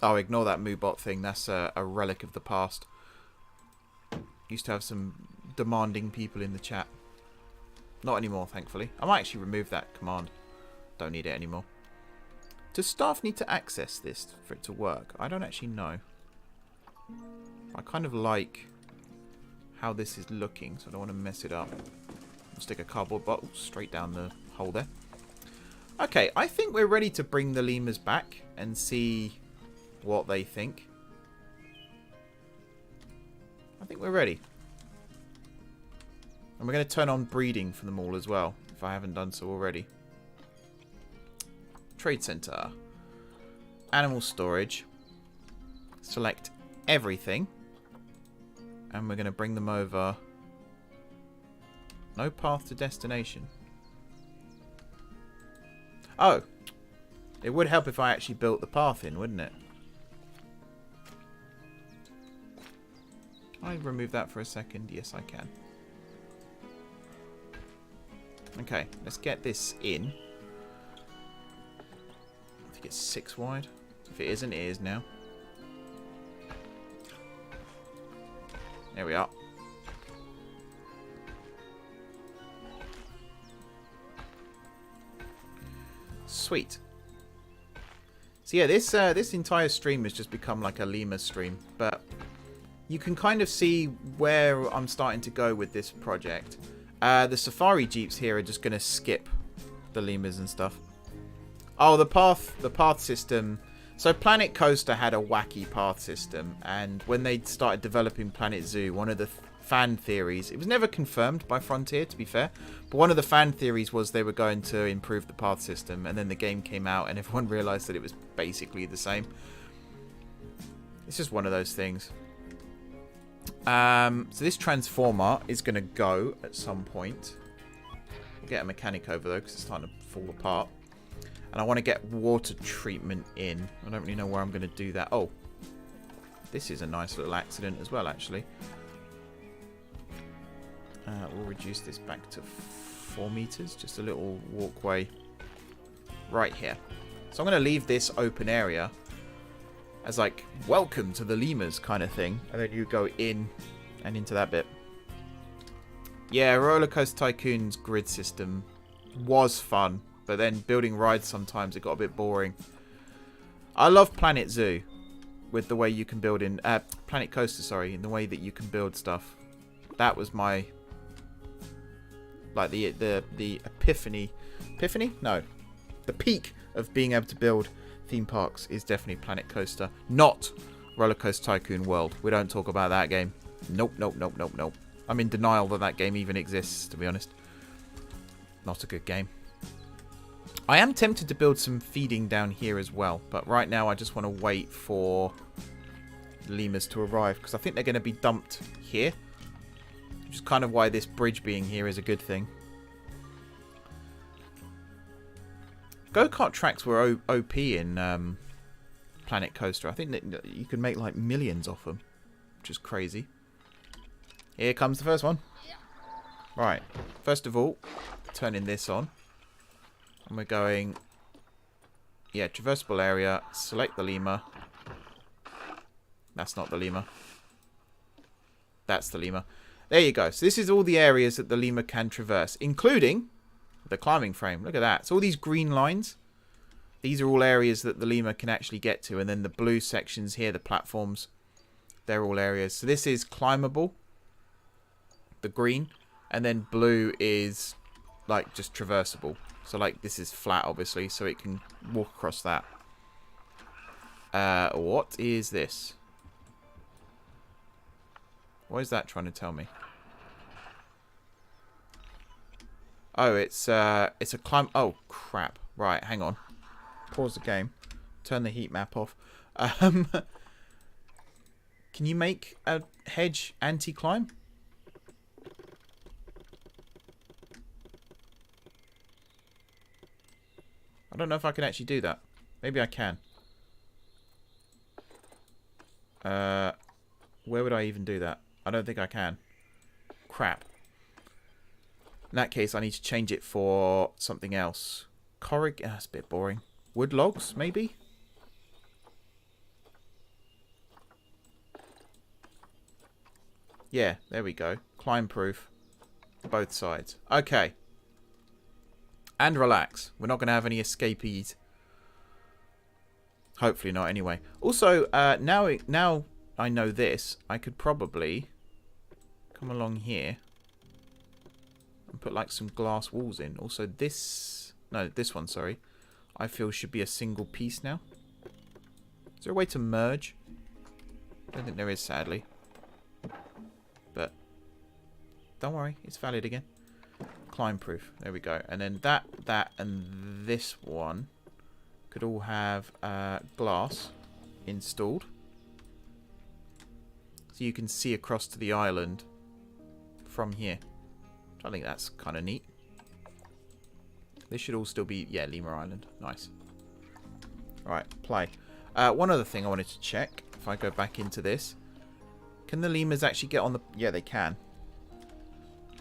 Oh, ignore that Moobot thing. That's a relic of the past. Used to have some demanding people in the chat. Not anymore, thankfully. I might actually remove that command. Don't need it anymore. Does staff need to access this for it to work? I don't actually know. I kind of like how this is looking, so I don't want to mess it up. I'll stick a cardboard bottle straight down the hole there. Okay, I think we're ready to bring the lemurs back and see what they think. I think we're ready. And we're going to turn on breeding for them all as well, if I haven't done so already. Trade center. Animal storage. Select everything. And we're going to bring them over. No path to destination. Oh. It would help if I actually built the path in, wouldn't it? Can I remove that for a second? Yes, I can. Okay, let's get this in. I think it's 6 wide. If it isn't, it is now. There we are. Sweet. So yeah, this entire stream has just become like a lemur stream, but you can kind of see where I'm starting to go with this project. The safari jeeps here are just going to skip the lemurs and stuff. Oh, the path system. So Planet Coaster had a wacky path system, and when they started developing Planet Zoo, one of the fan theories, it was never confirmed by Frontier, to be fair, but one of the fan theories was they were going to improve the path system, and then the game came out and everyone realized that it was basically the same. It's just one of those things. So this transformer is going to go at some point. We'll get a mechanic over though, because it's starting to fall apart. And I want to get water treatment in. I don't really know where I'm going to do that. Oh, this is a nice little accident as well, actually. We'll reduce this back to 4 meters. Just a little walkway right here. So I'm going to leave this open area as like, welcome to the lemurs kind of thing. And then you go in and into that bit. Yeah, Roller Coaster Tycoon's grid system was fun. But then building rides sometimes it got a bit boring. I love Planet Zoo with the way you can build in Planet Coaster, sorry, in the way that you can build stuff. That was my like the epiphany. Epiphany? No. The peak of being able to build theme parks is definitely Planet Coaster, not Roller Coaster Tycoon World. We don't talk about that game. Nope, nope, nope, nope, nope. I'm in denial that that game even exists, to be honest. Not a good game. I am tempted to build some feeding down here as well, but right now I just want to wait for lemurs to arrive, because I think they're going to be dumped here, which is kind of why this bridge being here is a good thing. Go-kart tracks were OP in Planet Coaster. I think that you can make like millions off them, which is crazy. Here comes the first one. Right, first of all, turning this on. And we're going, yeah, traversable area, select the lemur. That's not the lemur. That's the lemur. There you go. So this is all the areas that the lemur can traverse, including the climbing frame. Look at that. So all these green lines, these are all areas that the lemur can actually get to. And then the blue sections here, the platforms, they're all areas. So this is climbable, the green, and then blue is like just traversable. So like this is flat obviously, so it can walk across that. What is this? What is that trying to tell me? Oh, it's a climb. Oh crap! Right, hang on. Pause the game. Turn the heat map off. Can you make a hedge anti-climb? I don't know if I can actually do that. Maybe I can. Where would I even do that? I don't think I can. Crap. In that case, I need to change it for something else. That's a bit boring. Wood logs, maybe? Yeah, there we go. Climb proof. Both sides. Okay. And relax. We're not going to have any escapees. Hopefully not, anyway. Also, now I know this, I could probably come along here and put like some glass walls in. Also, this one, sorry, I feel should be a single piece now. Is there a way to merge? I don't think there is, sadly. But don't worry, it's valid again. Climb proof. There we go. And then that, and this one could all have glass installed. So you can see across to the island from here. I think that's kind of neat. This should all still be, yeah, Lemur Island. Nice. Alright, play. One other thing I wanted to check, if I go back into this. Can the lemurs actually get on the... Yeah, they can.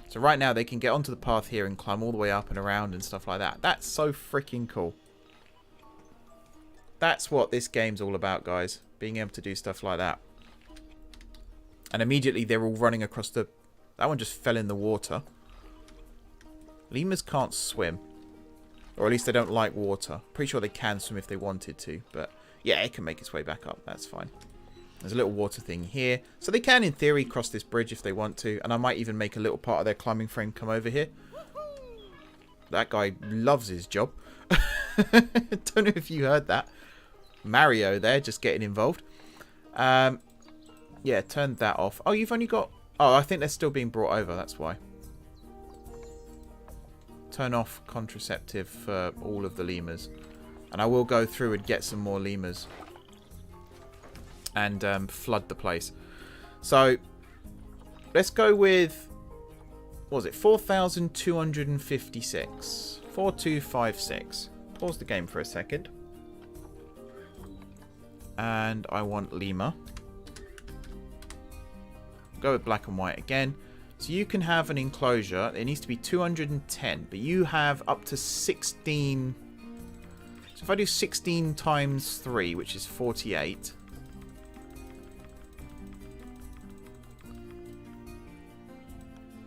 So right now they can get onto the path here and climb all the way up and around and stuff like that. That's so freaking cool. That's what this game's all about, guys. Being able to do stuff like that. And immediately they're all running across the... That one just fell in the water. Lemurs can't swim. Or at least they don't like water. Pretty sure they can swim if they wanted to. But yeah, it can make its way back up. That's fine. There's a little water thing here. So they can, in theory, cross this bridge if they want to. And I might even make a little part of their climbing frame come over here. That guy loves his job. Don't know if you heard that. Mario there, just getting involved. Yeah, turn that off. Oh, you've only got... Oh, I think they're still being brought over. That's why. Turn off contraceptive for all of the lemurs. And I will go through and get some more lemurs. And flood the place. So, let's go with... What was it? 4,256. 4256. Pause the game for a second. And I want lemur. Go with black and white again. So you can have an enclosure. It needs to be 210. But you have up to 16... So if I do 16 times 3, which is 48...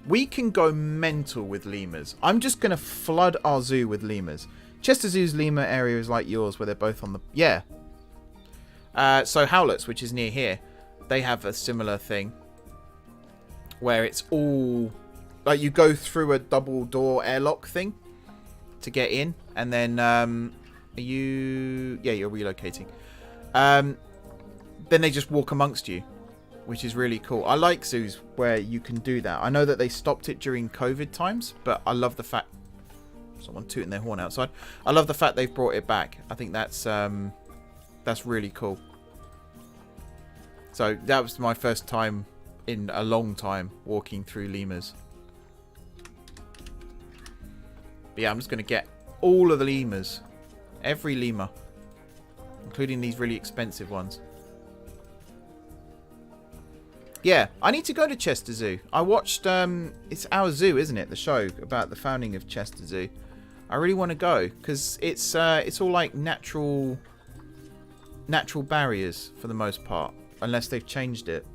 We can go mental with lemurs. I'm just going to flood our zoo with lemurs. Chester Zoo's lemur area is like yours, where they're both on the... Yeah. So Howlett's, which is near here, they have a similar thing. Where it's all... Like, you go through a double door airlock thing to get in. And then, are you... Yeah, you're relocating. Then they just walk amongst you, which is really cool. I like zoos where you can do that. I know that they stopped it during COVID times, but I love the fact... Someone tooting their horn outside. I love the fact they've brought it back. I think that's really cool. So that was my first time in a long time walking through lemurs. But yeah, I'm just going to get all of the lemurs. Every lemur. Including these really expensive ones. Yeah, I need to go to Chester Zoo. I watched, it's Our Zoo, isn't it? The show about the founding of Chester Zoo. I really want to go because it's all like natural barriers for the most part, unless they've changed it.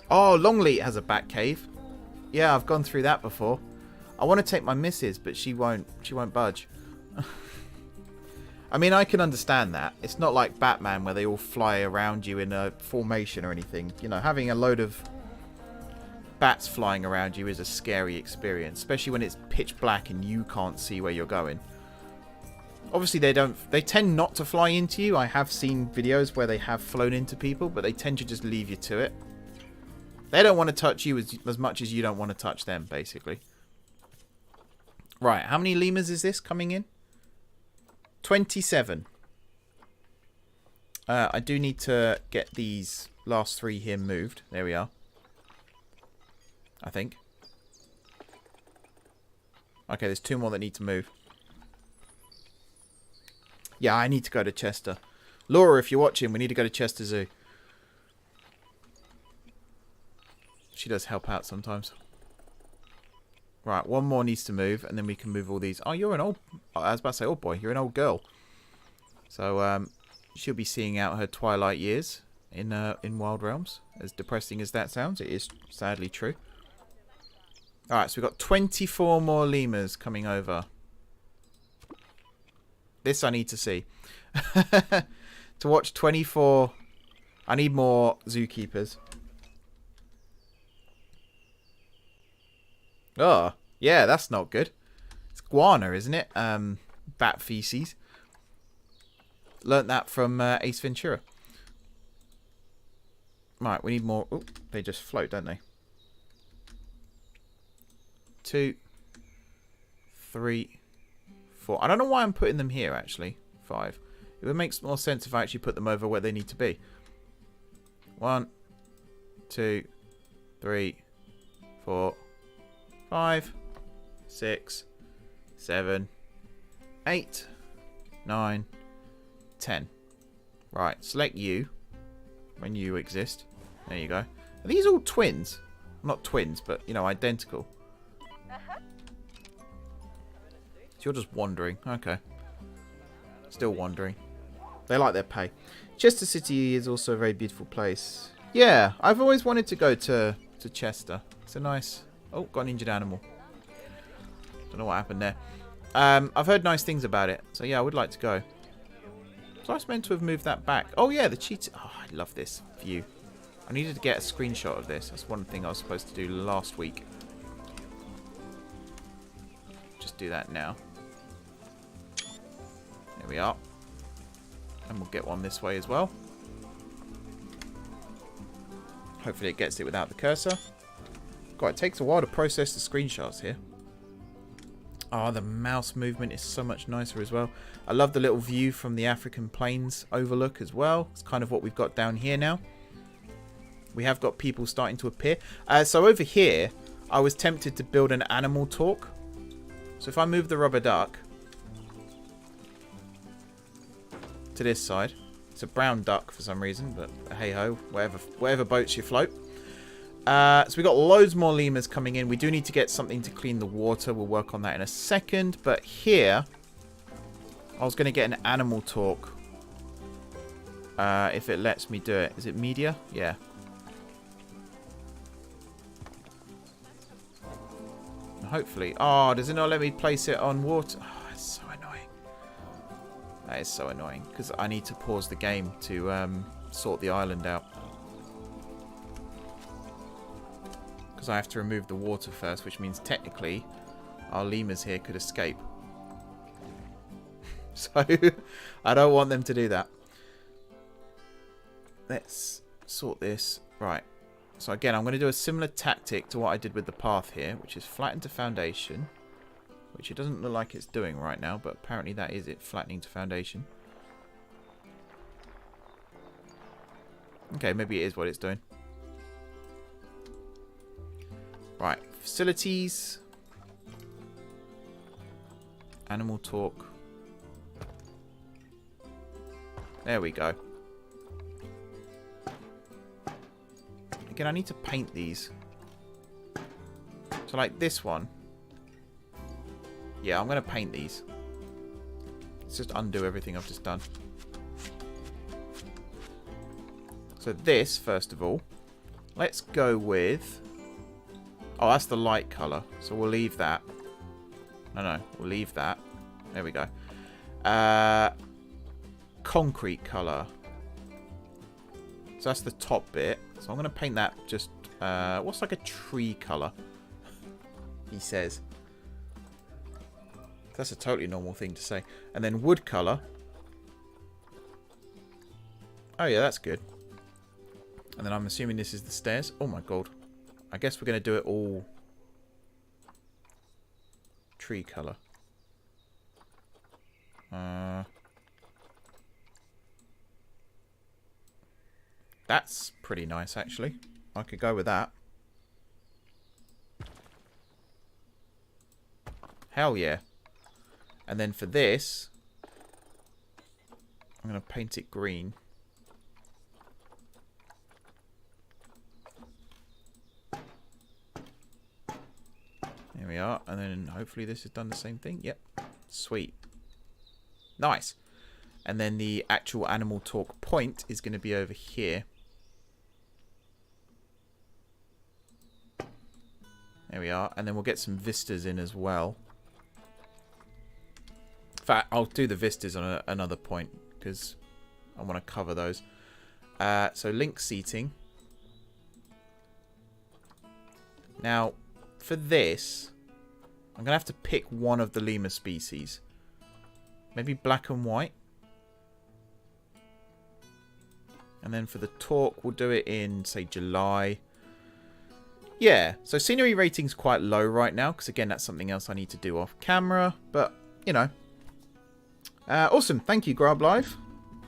Oh, Longleat has a bat cave. Yeah, I've gone through that before. I want to take my missus, but she won't budge. I mean, I can understand that. It's not like Batman where they all fly around you in a formation or anything. You know, having a load of bats flying around you is a scary experience, especially when it's pitch black and you can't see where you're going. Obviously, they tend not to fly into you. I have seen videos where they have flown into people, but they tend to just leave you to it. They don't want to touch you as much as you don't want to touch them, basically. Right, how many lemurs is this coming in? 27. I do need to get these last 3 here moved. There we are. I think. Okay, there's 2 more that need to move. Yeah, I need to go to Chester. Laura, if you're watching, we need to go to Chester Zoo. She does help out sometimes. Right, one more needs to move, and then we can move all these. Oh, you're an old... I was about to say, old boy. You're an old girl. So, she'll be seeing out her twilight years in Wild Realms. As depressing as that sounds, it is sadly true. Alright, so we've got 24 more lemurs coming over. This I need to see. To watch 24... I need more zookeepers. Oh, yeah, that's not good. It's guana, isn't it? Bat feces. Learnt that from Ace Ventura. Right, we need more. Oh, they just float, don't they? 2, 3, 4. I don't know why I'm putting them here, actually. 5. It would make more sense if I actually put them over where they need to be. 1, 2, 3, 4, 5, 6, 7, 8, 9, 10. Right, select you when you exist. There you go. Are these all twins? Not twins, but, you know, identical. So you're just wandering. Okay. Still wandering. They like their pay. Chester City is also a very beautiful place. Yeah, I've always wanted to go to Chester. It's a nice... Oh, got an injured animal. Don't know what happened there. I've heard nice things about it. So, yeah, I would like to go. So I was meant to have moved that back. Oh, yeah, the cheetah. Oh, I love this view. I needed to get a screenshot of this. That's one thing I was supposed to do last week. Just do that now. There we are. And we'll get one this way as well. Hopefully it gets it without the cursor. God, it takes a while to process the screenshots here. Oh, the mouse movement is so much nicer as well. I love the little view from the African plains overlook as well. It's kind of what we've got down here now. We have got people starting to appear. So over here, I was tempted to build an animal talk. So if I move the rubber duck to this side, it's a brown duck for some reason, but hey ho, whatever boats you float. So we got loads more lemurs coming in. We do need to get something to clean the water. We'll work on that in a second. But here, I was going to get an animal talk. If it lets me do it. Is it media? Yeah. Hopefully. Oh, does it not let me place it on water? Oh, it's so annoying. That is so annoying. Because I need to pause the game to sort the island out. Because I have to remove the water first, which means technically our lemurs here could escape. So I don't want them to do that. Let's sort this. Right. So again, I'm going to do a similar tactic to what I did with the path here, which is flatten to foundation, which it doesn't look like it's doing right now, but apparently that is it, flattening to foundation. Okay, maybe it is what it's doing. Right, facilities, animal talk. There we go. Again, I need to paint these. So like this one. Yeah, I'm going to paint these. Let's just undo everything I've just done. So this, first of all, let's go with... Oh, that's the light colour. So we'll leave that. No, we'll leave that. There we go. Concrete colour. So that's the top bit. So I'm going to paint that just... what's like a tree colour? He says. That's a totally normal thing to say. And then wood colour. Oh yeah, that's good. And then I'm assuming this is the stairs. Oh my god. I guess we're going to do it all tree colour. That's pretty nice, actually. I could go with that. Hell yeah. And then for this, I'm going to paint it green. There we are. And then hopefully this has done the same thing. Yep. Sweet. Nice. And then the actual animal talk point is going to be over here. There we are. And then we'll get some vistas in as well. In fact, I'll do the vistas on another point because I want to cover those. So link seating. Now, for this, I'm going to have to pick one of the lemur species. Maybe black and white. And then for the talk, we'll do it in, say, July. Yeah, so scenery rating's quite low right now, because again, that's something else I need to do off camera. But, you know. Awesome. Thank you, Grub Live.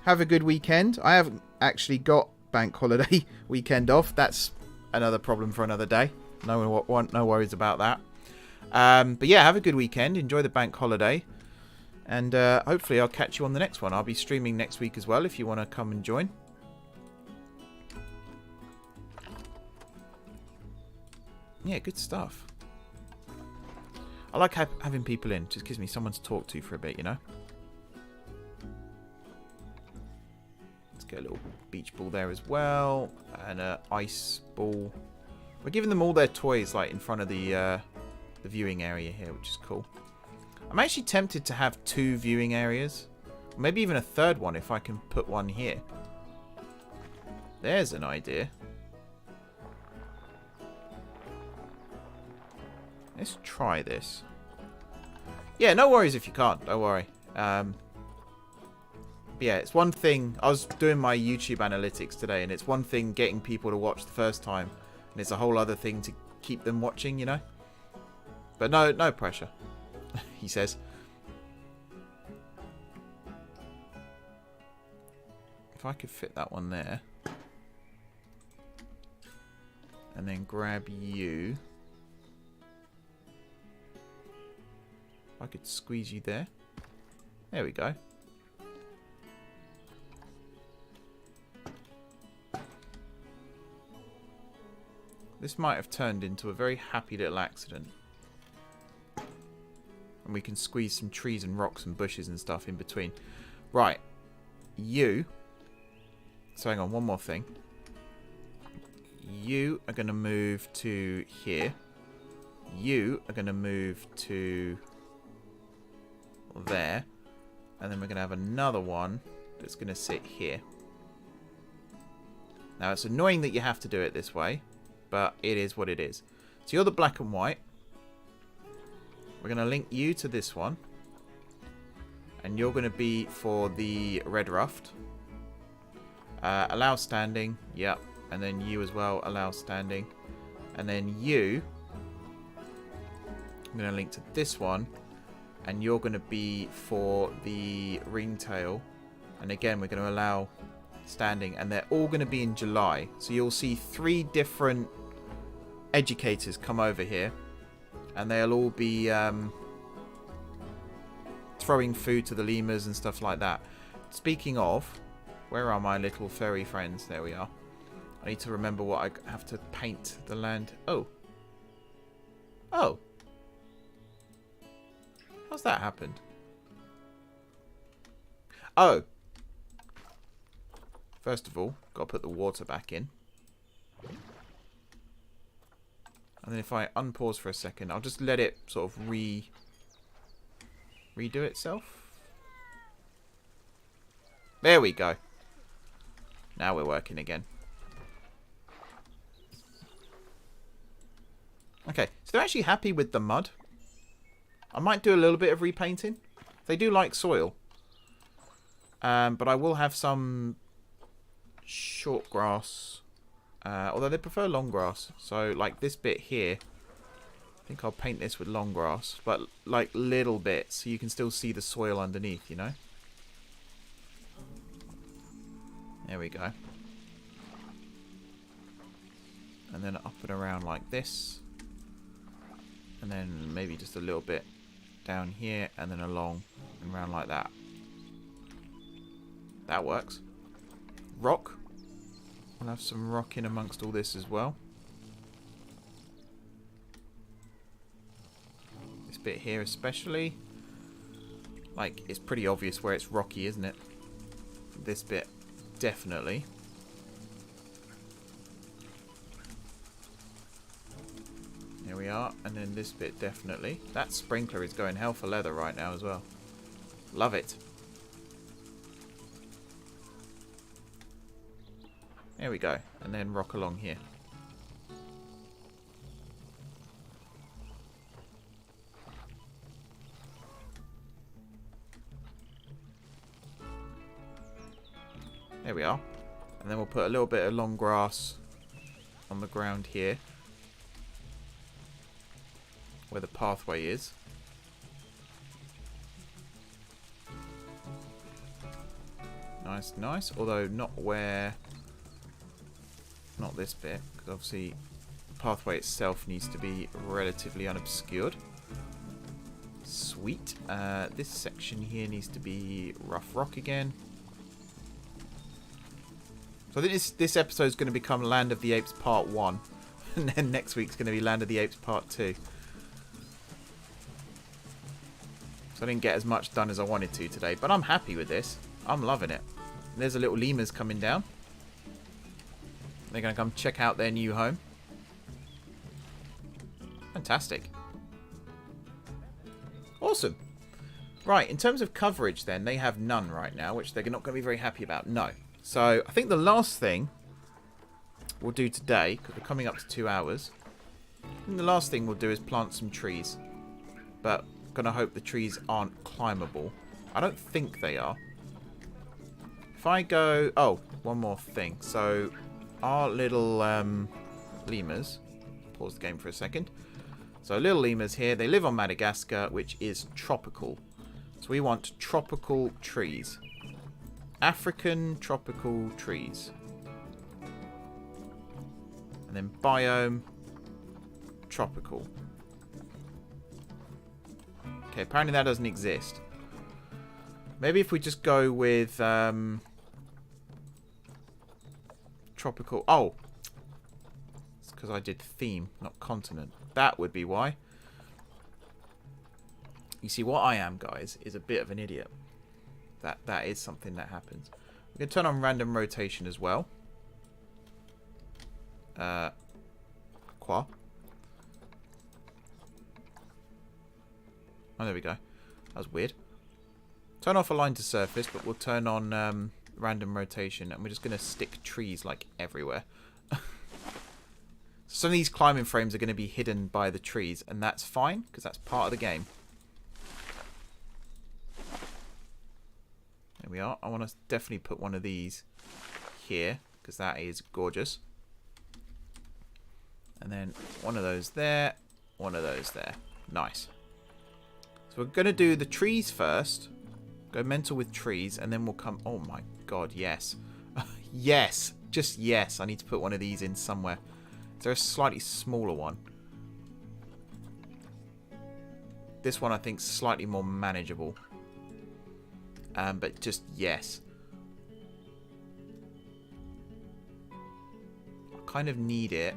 Have a good weekend. I haven't actually got bank holiday weekend off. That's another problem for another day. No worries about that. But yeah, have a good weekend. Enjoy the bank holiday. And hopefully I'll catch you on the next one. I'll be streaming next week as well if you want to come and join. Yeah, good stuff. I like having people in. Just gives me someone to talk to for a bit, you know. Let's get a little beach ball there as well. And an ice ball. We're giving them all their toys like in front of the viewing area here, which is cool. I'm actually tempted to have 2 viewing areas. Maybe even a third one if I can put one here. There's an idea. Let's try this. Yeah, no worries if you can't. Don't worry. But yeah, it's one thing. I was doing my YouTube analytics today, and it's one thing getting people to watch the first time, and it's a whole other thing to keep them watching, you know? But no pressure, he says. If I could fit that one there. And then grab you. I could squeeze you there. There we go. This might have turned into a very happy little accident. And we can squeeze some trees and rocks and bushes and stuff in between. Right. You. So hang on, one more thing. You are going to move to here. You are going to move to there. And then we're going to have another one that's going to sit here. Now, it's annoying that you have to do it this way, but it is what it is. So you're the black and white. We're going to link you to this one. And you're going to be for the red ruffed. Allow standing. Yep. And then you as well. Allow standing. And then you. I'm going to link to this one. And you're going to be for the ringtail. And again, we're going to allow standing. And they're all going to be in July. So you'll see 3 different educators come over here. And they'll all be throwing food to the lemurs and stuff like that. Speaking of, where are my little furry friends? There we are. I need to remember what I have to paint the land. Oh. Oh. How's that happened? Oh. First of all, got to put the water back in. And then if I unpause for a second, I'll just let it sort of redo itself. There we go. Now we're working again. Okay, so they're actually happy with the mud. I might do a little bit of repainting. They do like soil. But I will have some short grass. Although they prefer long grass. So, like this bit here. I think I'll paint this with long grass. But, like, little bits. So you can still see the soil underneath, you know? There we go. And then up and around like this. And then maybe just a little bit down here. And then along and around like that. That works. Rock. We'll have some rock in amongst all this as well. bit here especially. Like, it's pretty obvious where it's rocky, isn't it? This bit, definitely. Here we are, and then this bit definitely. That sprinkler is going hell for leather right now as well. Love it. There we go, and then rock along here. There we are. And then we'll put a little bit of long grass on the ground here, where the pathway is. Nice, nice. Although not where... Not this bit, because obviously the pathway itself needs to be relatively unobscured. Sweet. This section here needs to be rough rock again. So I think this episode is going to become Land of the Apes Part 1. And then next week's going to be Land of the Apes Part 2. So I didn't get as much done as I wanted to today. But I'm happy with this. I'm loving it. There's a little lemurs coming down. They're going to come check out their new home. Fantastic. Awesome. Right, in terms of coverage then, they have none right now, which they're not going to be very happy about. No. So, I think the last thing we'll do today, because we're coming up to 2 hours, I think the last thing we'll do is plant some trees. But, I'm going to hope the trees aren't climbable. I don't think they are. If I go... Oh, one more thing. So, our little lemurs... Pause the game for a second. So, little lemurs here, they live on Madagascar, which is tropical. So, we want tropical trees. African tropical trees. And then biome tropical. Okay, apparently that doesn't exist. Maybe if we just go with tropical. Oh, it's because I did theme, not continent. That would be why. You see, what I am, guys, is a bit of an idiot. That is something that happens. We can turn on random rotation as well. Qua. Oh, there we go. That was weird. Turn off align to surface, but we'll turn on random rotation, and we're just going to stick trees like everywhere. Some of these climbing frames are going to be hidden by the trees, and that's fine, because that's part of the game. There we are. I want to definitely put one of these here, because that is gorgeous. And then one of those there, one of those there. Nice. So we're going to do the trees first. Go mental with trees, and then we'll come... Oh my god, yes. Yes! Just yes. I need to put one of these in somewhere. Is there a slightly smaller one? This one I think is slightly more manageable. But just yes. I kind of need it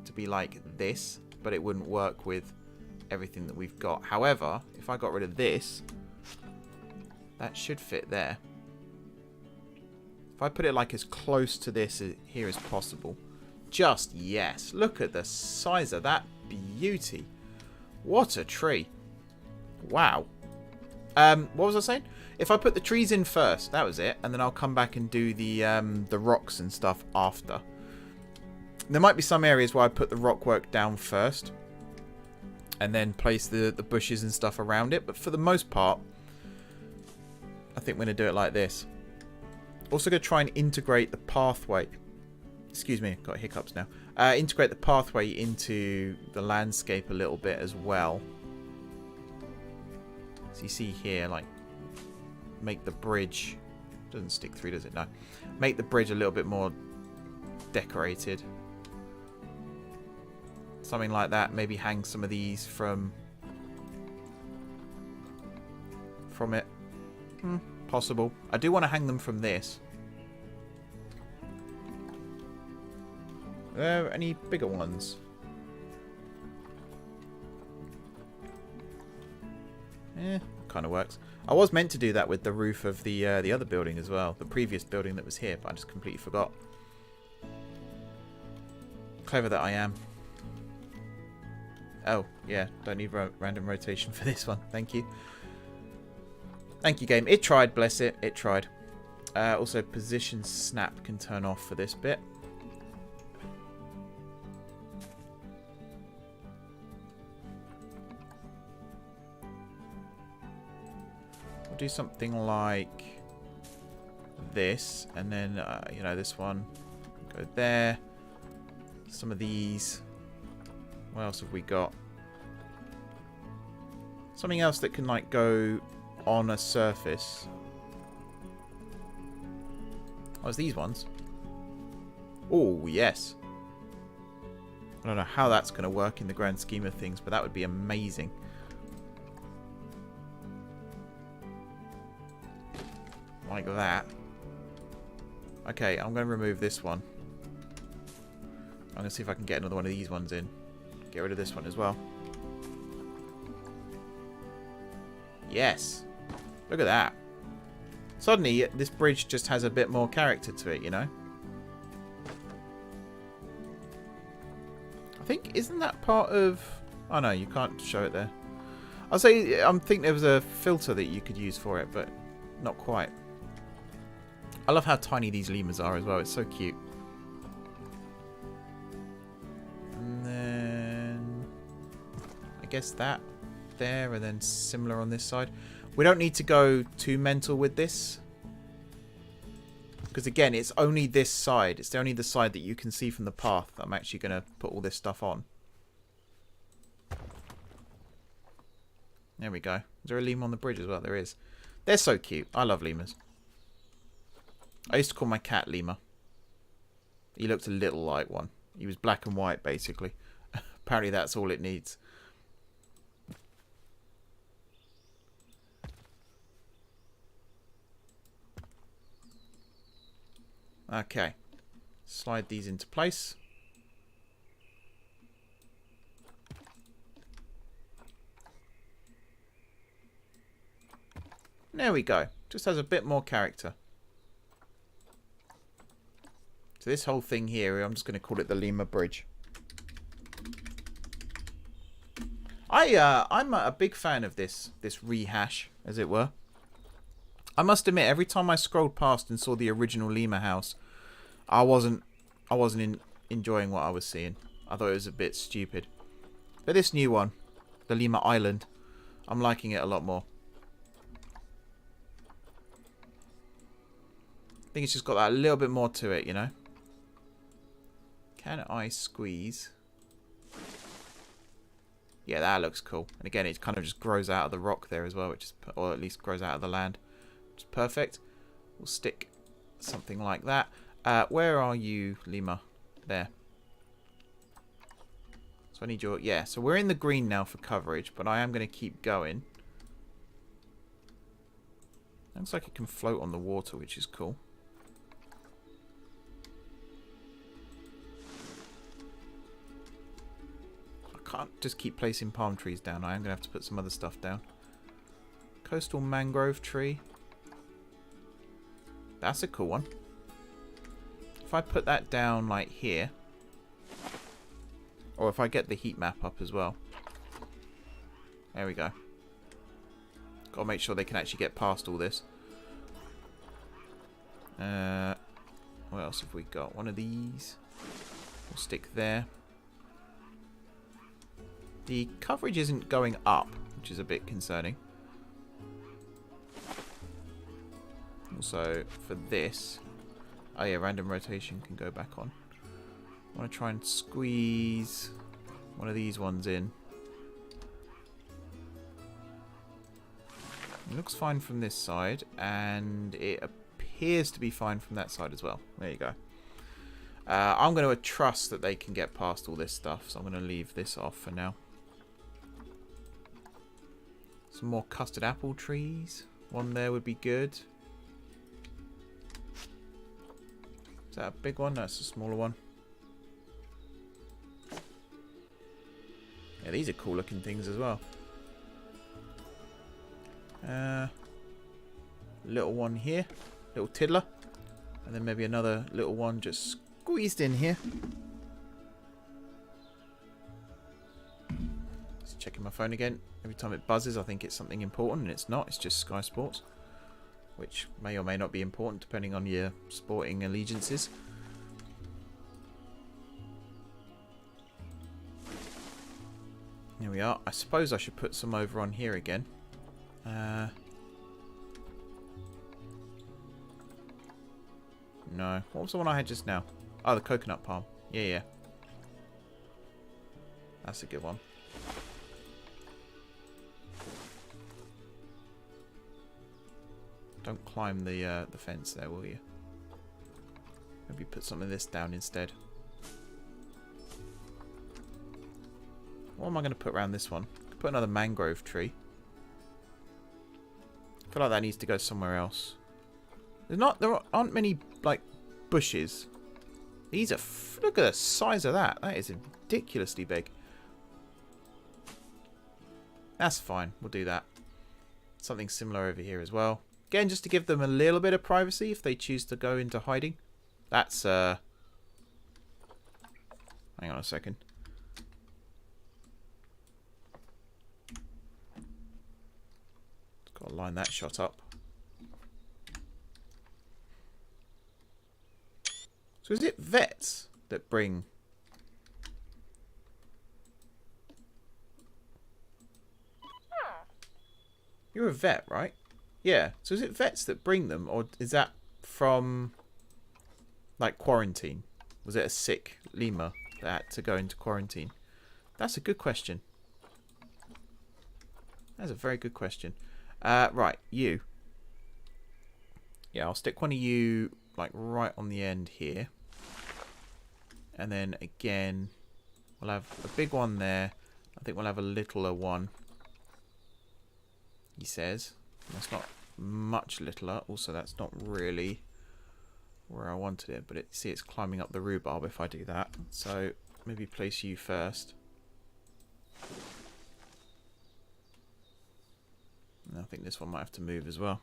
to be like this, but it wouldn't work with everything that we've got. However, if I got rid of this, that should fit there. If I put it like as close to this here as possible. Just yes. Look at the size of that beauty. What a tree. Wow. What was I saying? If I put the trees in first, that was it, and then I'll come back and do the rocks and stuff after. There might be some areas where I put the rock work down first, and then place the bushes and stuff around it. But for the most part, I think we're going to do it like this. Also going to try and integrate the pathway. Excuse me, got hiccups now. Integrate the pathway into the landscape a little bit as well. So you see here, like, make the bridge... Doesn't stick through, does it? No. Make the bridge a little bit more decorated. Something like that. Maybe hang some of these from it. Possible. I do want to hang them from this. Are there any bigger ones? Kind of works. I was meant to do that with the roof of the other building as well. The previous building that was here, but I just completely forgot. Clever that I am. Oh, yeah. Don't need random rotation for this one. Thank you. Thank you, game. It tried, bless it. It tried. Also, position snap can turn off for this bit. We'll do something like this, and then, you know, this one. Go there. Some of these. What else have we got? Something else that can, like, go on a surface. Oh, it's these ones. Oh, yes. I don't know how that's going to work in the grand scheme of things, but that would be amazing. Like that. Okay, I'm going to remove this one. I'm going to see if I can get another one of these ones in. Get rid of this one as well. Yes. Look at that. Suddenly, this bridge just has a bit more character to it, you know? I think, isn't that part of... Oh, no, you can't show it there. I'll say, I think there was a filter that you could use for it, but not quite. I love how tiny these lemurs are as well. It's so cute. And then... I guess that there, and then similar on this side. We don't need to go too mental with this. Because again, it's only this side. It's only the side that you can see from the path that I'm actually going to put all this stuff on. There we go. Is there a lemur on the bridge as well? There is. They're so cute. I love lemurs. I used to call my cat Lemur. He looked a little like one. He was black and white, basically. Apparently that's all it needs. Okay. Slide these into place. There we go. Just has a bit more character. So this whole thing here, I'm just going to call it the Lemur Bridge. I'm a big fan of this rehash, as it were. I must admit, every time I scrolled past and saw the original lemur house, I wasn't enjoying what I was seeing. I thought it was a bit stupid. But this new one, the Lemur Island, I'm liking it a lot more. I think it's just got that little bit more to it, you know. Can I squeeze? Yeah, that looks cool. And again, it kind of just grows out of the rock there as well, which is, or at least grows out of the land, which is perfect. We'll stick something like that. Where are you, lemur? There. So I need your... Yeah, so we're in the green now for coverage, but I am going to keep going. Looks like it can float on the water, which is cool. Can't just keep placing palm trees down. I am going to have to put some other stuff down. Coastal mangrove tree. That's a cool one. If I put that down like here, or if I get the heat map up as well. There we go. Got to make sure they can actually get past all this. What else have we got? One of these. We'll stick there. The coverage isn't going up, which is a bit concerning. Also, for this... Oh yeah, random rotation can go back on. I want to try and squeeze one of these ones in. It looks fine from this side, and it appears to be fine from that side as well. There you go. I'm going to trust that they can get past all this stuff, so I'm going to leave this off for now. Some more custard apple trees. One there would be good. Is that a big one? No, it's a smaller one. Yeah, these are cool looking things as well. Little one here. Little tiddler. And then maybe another little one just squeezed in here. Just checking my phone again. Every time it buzzes, I think it's something important, and it's not. It's just Sky Sports, which may or may not be important depending on your sporting allegiances. Here we are. I suppose I should put some over on here again. No. What was the one I had just now? Oh, the coconut palm. Yeah, yeah. That's a good one. Don't climb the fence there, will you? Maybe put some of this down instead. What am I going to put around this one? Put another mangrove tree. I feel like that needs to go somewhere else. There aren't many like bushes. These are look at the size of that. That is ridiculously big. That's fine. We'll do that. Something similar over here as well. Again, just to give them a little bit of privacy if they choose to go into hiding. That's hang on a second. Got to line that shot up. So is it vets that bring... You're a vet, right? Yeah. So is it vets that bring them, or is that from, like, quarantine? Was it a sick lemur that had to go into quarantine? That's a good question. That's a very good question. Right, you. Yeah, I'll stick one of you, like, right on the end here. And then, again, we'll have a big one there. I think we'll have a littler one. He says. That's not much littler. Also, that's not really where I wanted it. But see, it's climbing up the rhubarb if I do that. So, maybe place you first. And I think this one might have to move as well.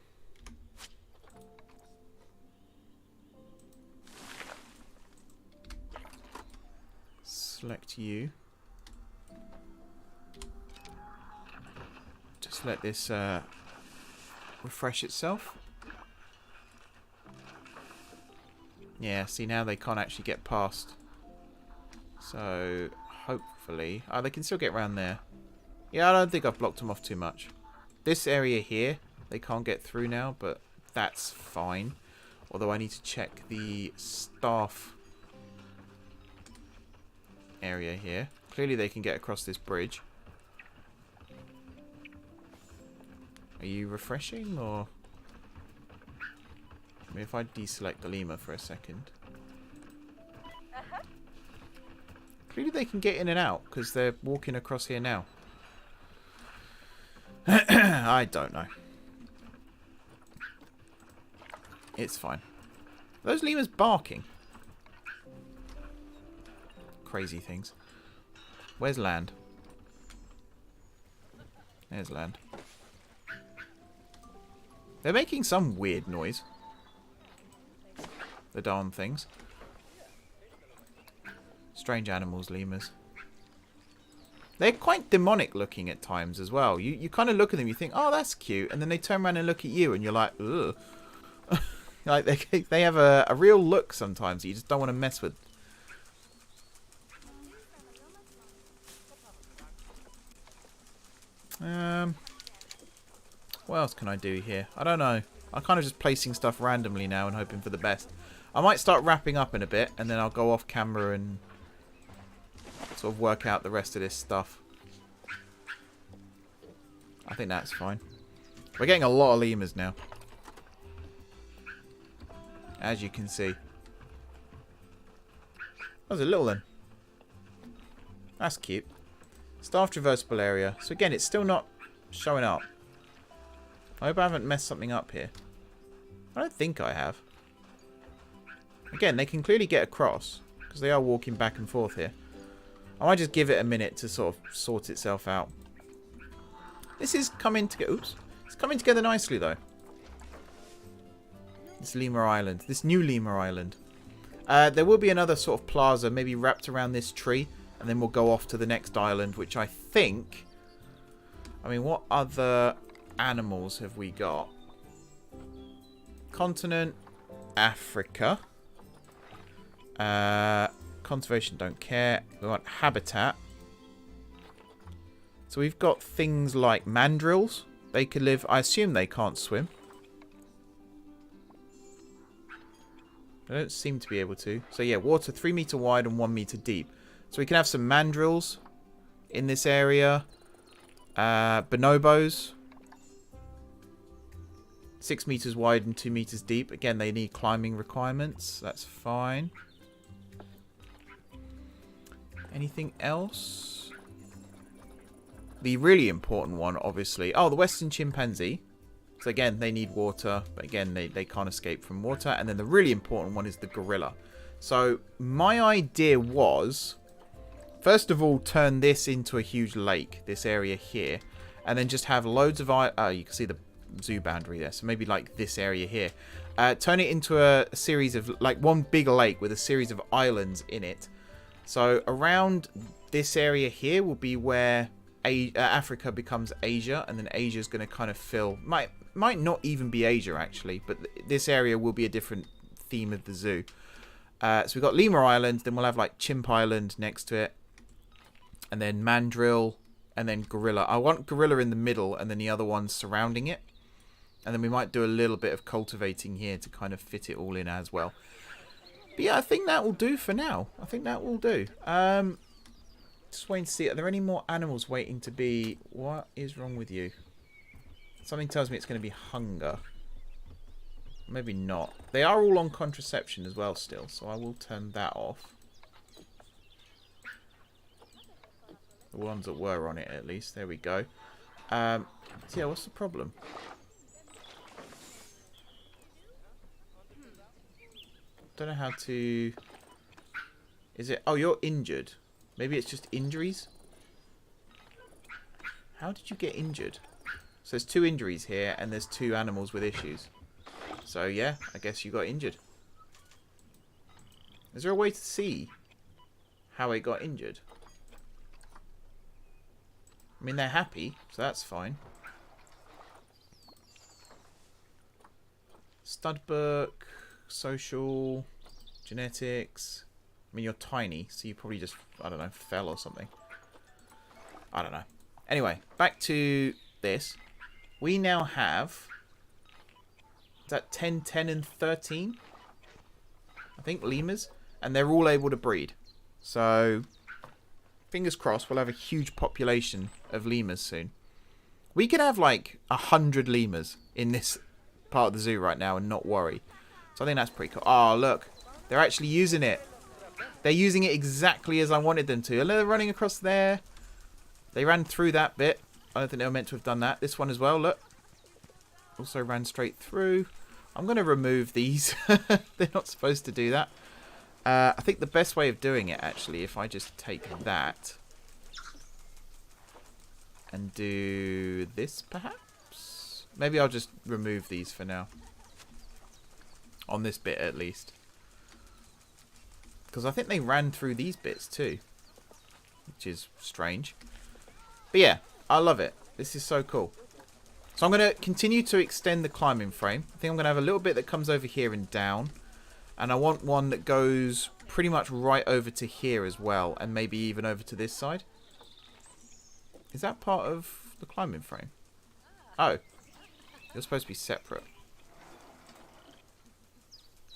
Select you. Just let this refresh itself. Yeah, see, now they can't actually get past. So, hopefully... Oh, they can still get around there. Yeah, I don't think I've blocked them off too much. This area here, they can't get through now, but that's fine. Although I need to check the staff area here. Clearly they can get across this bridge. Are you refreshing, or... I mean, if I deselect the lemur for a second. Clearly they can get in and out, because they're walking across here now. I don't know. It's fine. Are those lemurs barking? Crazy things. Where's land? There's land. They're making some weird noise. The darn things. Strange animals, lemurs. They're quite demonic looking at times as well. You kind of look at them, you think, oh, that's cute. And then they turn around and look at you and you're like, ugh. Like they have a real look sometimes that you just don't want to mess with. What else can I do here? I don't know. I'm kind of just placing stuff randomly now and hoping for the best. I might start wrapping up in a bit and then I'll go off camera and sort of work out the rest of this stuff. I think that's fine. We're getting a lot of lemurs now, as you can see. There's a little one. That's cute. Staff traversable area. So again, it's still not showing up. I hope I haven't messed something up here. I don't think I have. Again, they can clearly get across because they are walking back and forth here. I might just give it a minute to sort of sort itself out. This is coming together. Oops. It's coming together nicely, though. This Lemur Island. This new Lemur Island. There will be another sort of plaza, maybe wrapped around this tree. And then we'll go off to the next island, which I think... I mean, what other animals have we got? Continent, Africa. Conservation, don't care. We want habitat. So we've got things like mandrills. They could live... I assume they can't swim. They don't seem to be able to. So yeah, water 3 meter wide and 1 meter deep. So we can have some mandrills in this area. Bonobos. 6 meters wide and 2 meters deep. Again, they need climbing requirements. That's fine. Anything else? The really important one, obviously. Oh, the Western Chimpanzee. So again, they need water. But again, they can't escape from water. And then the really important one is the gorilla. So my idea was... First of all, turn this into a huge lake, this area here. And then just have loads of... you can see the zoo boundary there. So maybe like this area here. Turn it into a series of... Like one big lake with a series of islands in it. So around this area here will be where Africa becomes Asia. And then Asia's going to kind of fill... Might not even be Asia, actually. But this area will be a different theme of the zoo. So we've got Lemur Island. Then we'll have like Chimp Island next to it. And then mandrill, and then gorilla. I want gorilla in the middle, and then the other ones surrounding it. And then we might do a little bit of cultivating here to kind of fit it all in as well. But yeah, I think that will do for now. I think that will do. Just waiting to see. Are there any more animals waiting to be... What is wrong with you? Something tells me it's going to be hunger. Maybe not. They are all on contraception as well still, so I will turn that off. The ones that were on it, at least. There we go. So yeah, what's the problem? Don't know how to... Is it... Oh, you're injured. Maybe it's just injuries? How did you get injured? So there's 2 injuries here, and there's 2 animals with issues. So yeah, I guess you got injured. Is there a way to see how it got injured? I mean, they're happy, so that's fine. Stud book, social, genetics. I mean, you're tiny, so you probably just, I don't know, fell or something. I don't know. Anyway, back to this. We now have... Is that 10, 10, and 13? I think lemurs. And they're all able to breed. So... Fingers crossed, we'll have a huge population of lemurs soon. We could have like 100 lemurs in this part of the zoo right now and not worry. So I think that's pretty cool. Oh, look. They're actually using it. They're using it exactly as I wanted them to. And they're running across there. They ran through that bit. I don't think they were meant to have done that. This one as well, look. Also ran straight through. I'm going to remove these. They're not supposed to do that. I think the best way of doing it, actually, if I just take that and do this, perhaps? Maybe I'll just remove these for now. On this bit, at least. Because I think they ran through these bits, too. Which is strange. But yeah, I love it. This is so cool. So I'm going to continue to extend the climbing frame. I think I'm going to have a little bit that comes over here and down. And I want one that goes pretty much right over to here as well. And maybe even over to this side. Is that part of the climbing frame? Oh. You're supposed to be separate.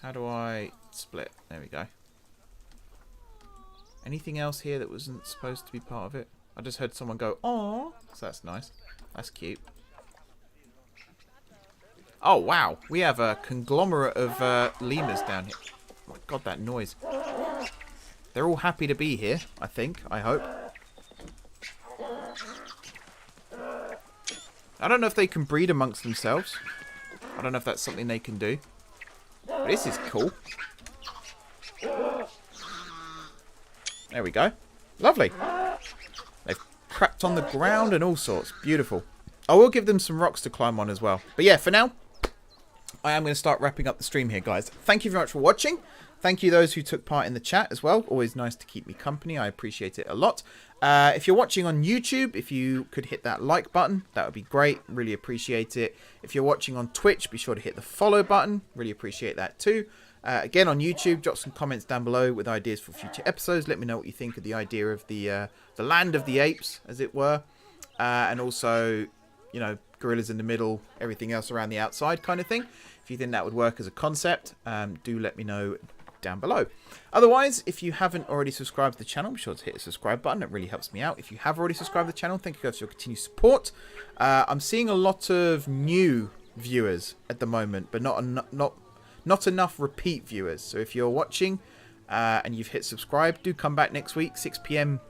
How do I split? There we go. Anything else here that wasn't supposed to be part of it? I just heard someone go, "Aww." So that's nice. That's cute. Oh, wow. We have a conglomerate of lemurs down here. Oh my god, that noise. They're all happy to be here, I think. I hope. I don't know if they can breed amongst themselves. I don't know if that's something they can do. But this is cool. There we go. Lovely. They've crapped on the ground and all sorts. Beautiful. I will give them some rocks to climb on as well. But yeah, for now, I am going to start wrapping up the stream here, guys. Thank you very much for watching. Thank you those who took part in the chat as well. Always nice to keep me company. I appreciate it a lot. If you're watching on YouTube, if you could hit that like button, that would be great. Really appreciate it. If you're watching on Twitch, be sure to hit the follow button. Really appreciate that too. Again, on YouTube, drop some comments down below with ideas for future episodes. Let me know what you think of the idea of the land of the apes, as it were. And also, you know, gorillas in the middle, everything else around the outside kind of thing. If you think that would work as a concept, do let me know down below. Otherwise, if you haven't already subscribed to the channel, be sure to hit the subscribe button. It really helps me out. If you have already subscribed to the channel, thank you guys for your continued support. I'm seeing a lot of new viewers at the moment, but not enough repeat viewers. So if you're watching and you've hit subscribe, do come back next week, 6 p.m.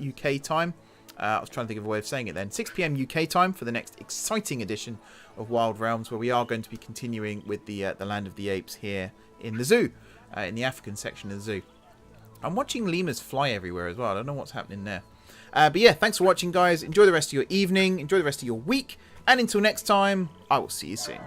UK time. I was trying to think of a way of saying it then. 6 p.m. UK time for the next exciting edition of Wild Realms, where we are going to be continuing with the Land of the Apes here in the zoo, in the African section of the zoo. I'm watching lemurs fly everywhere as well. I don't know what's happening there. But yeah, thanks for watching, guys. Enjoy the rest of your evening. Enjoy the rest of your week. And until next time, I will see you soon.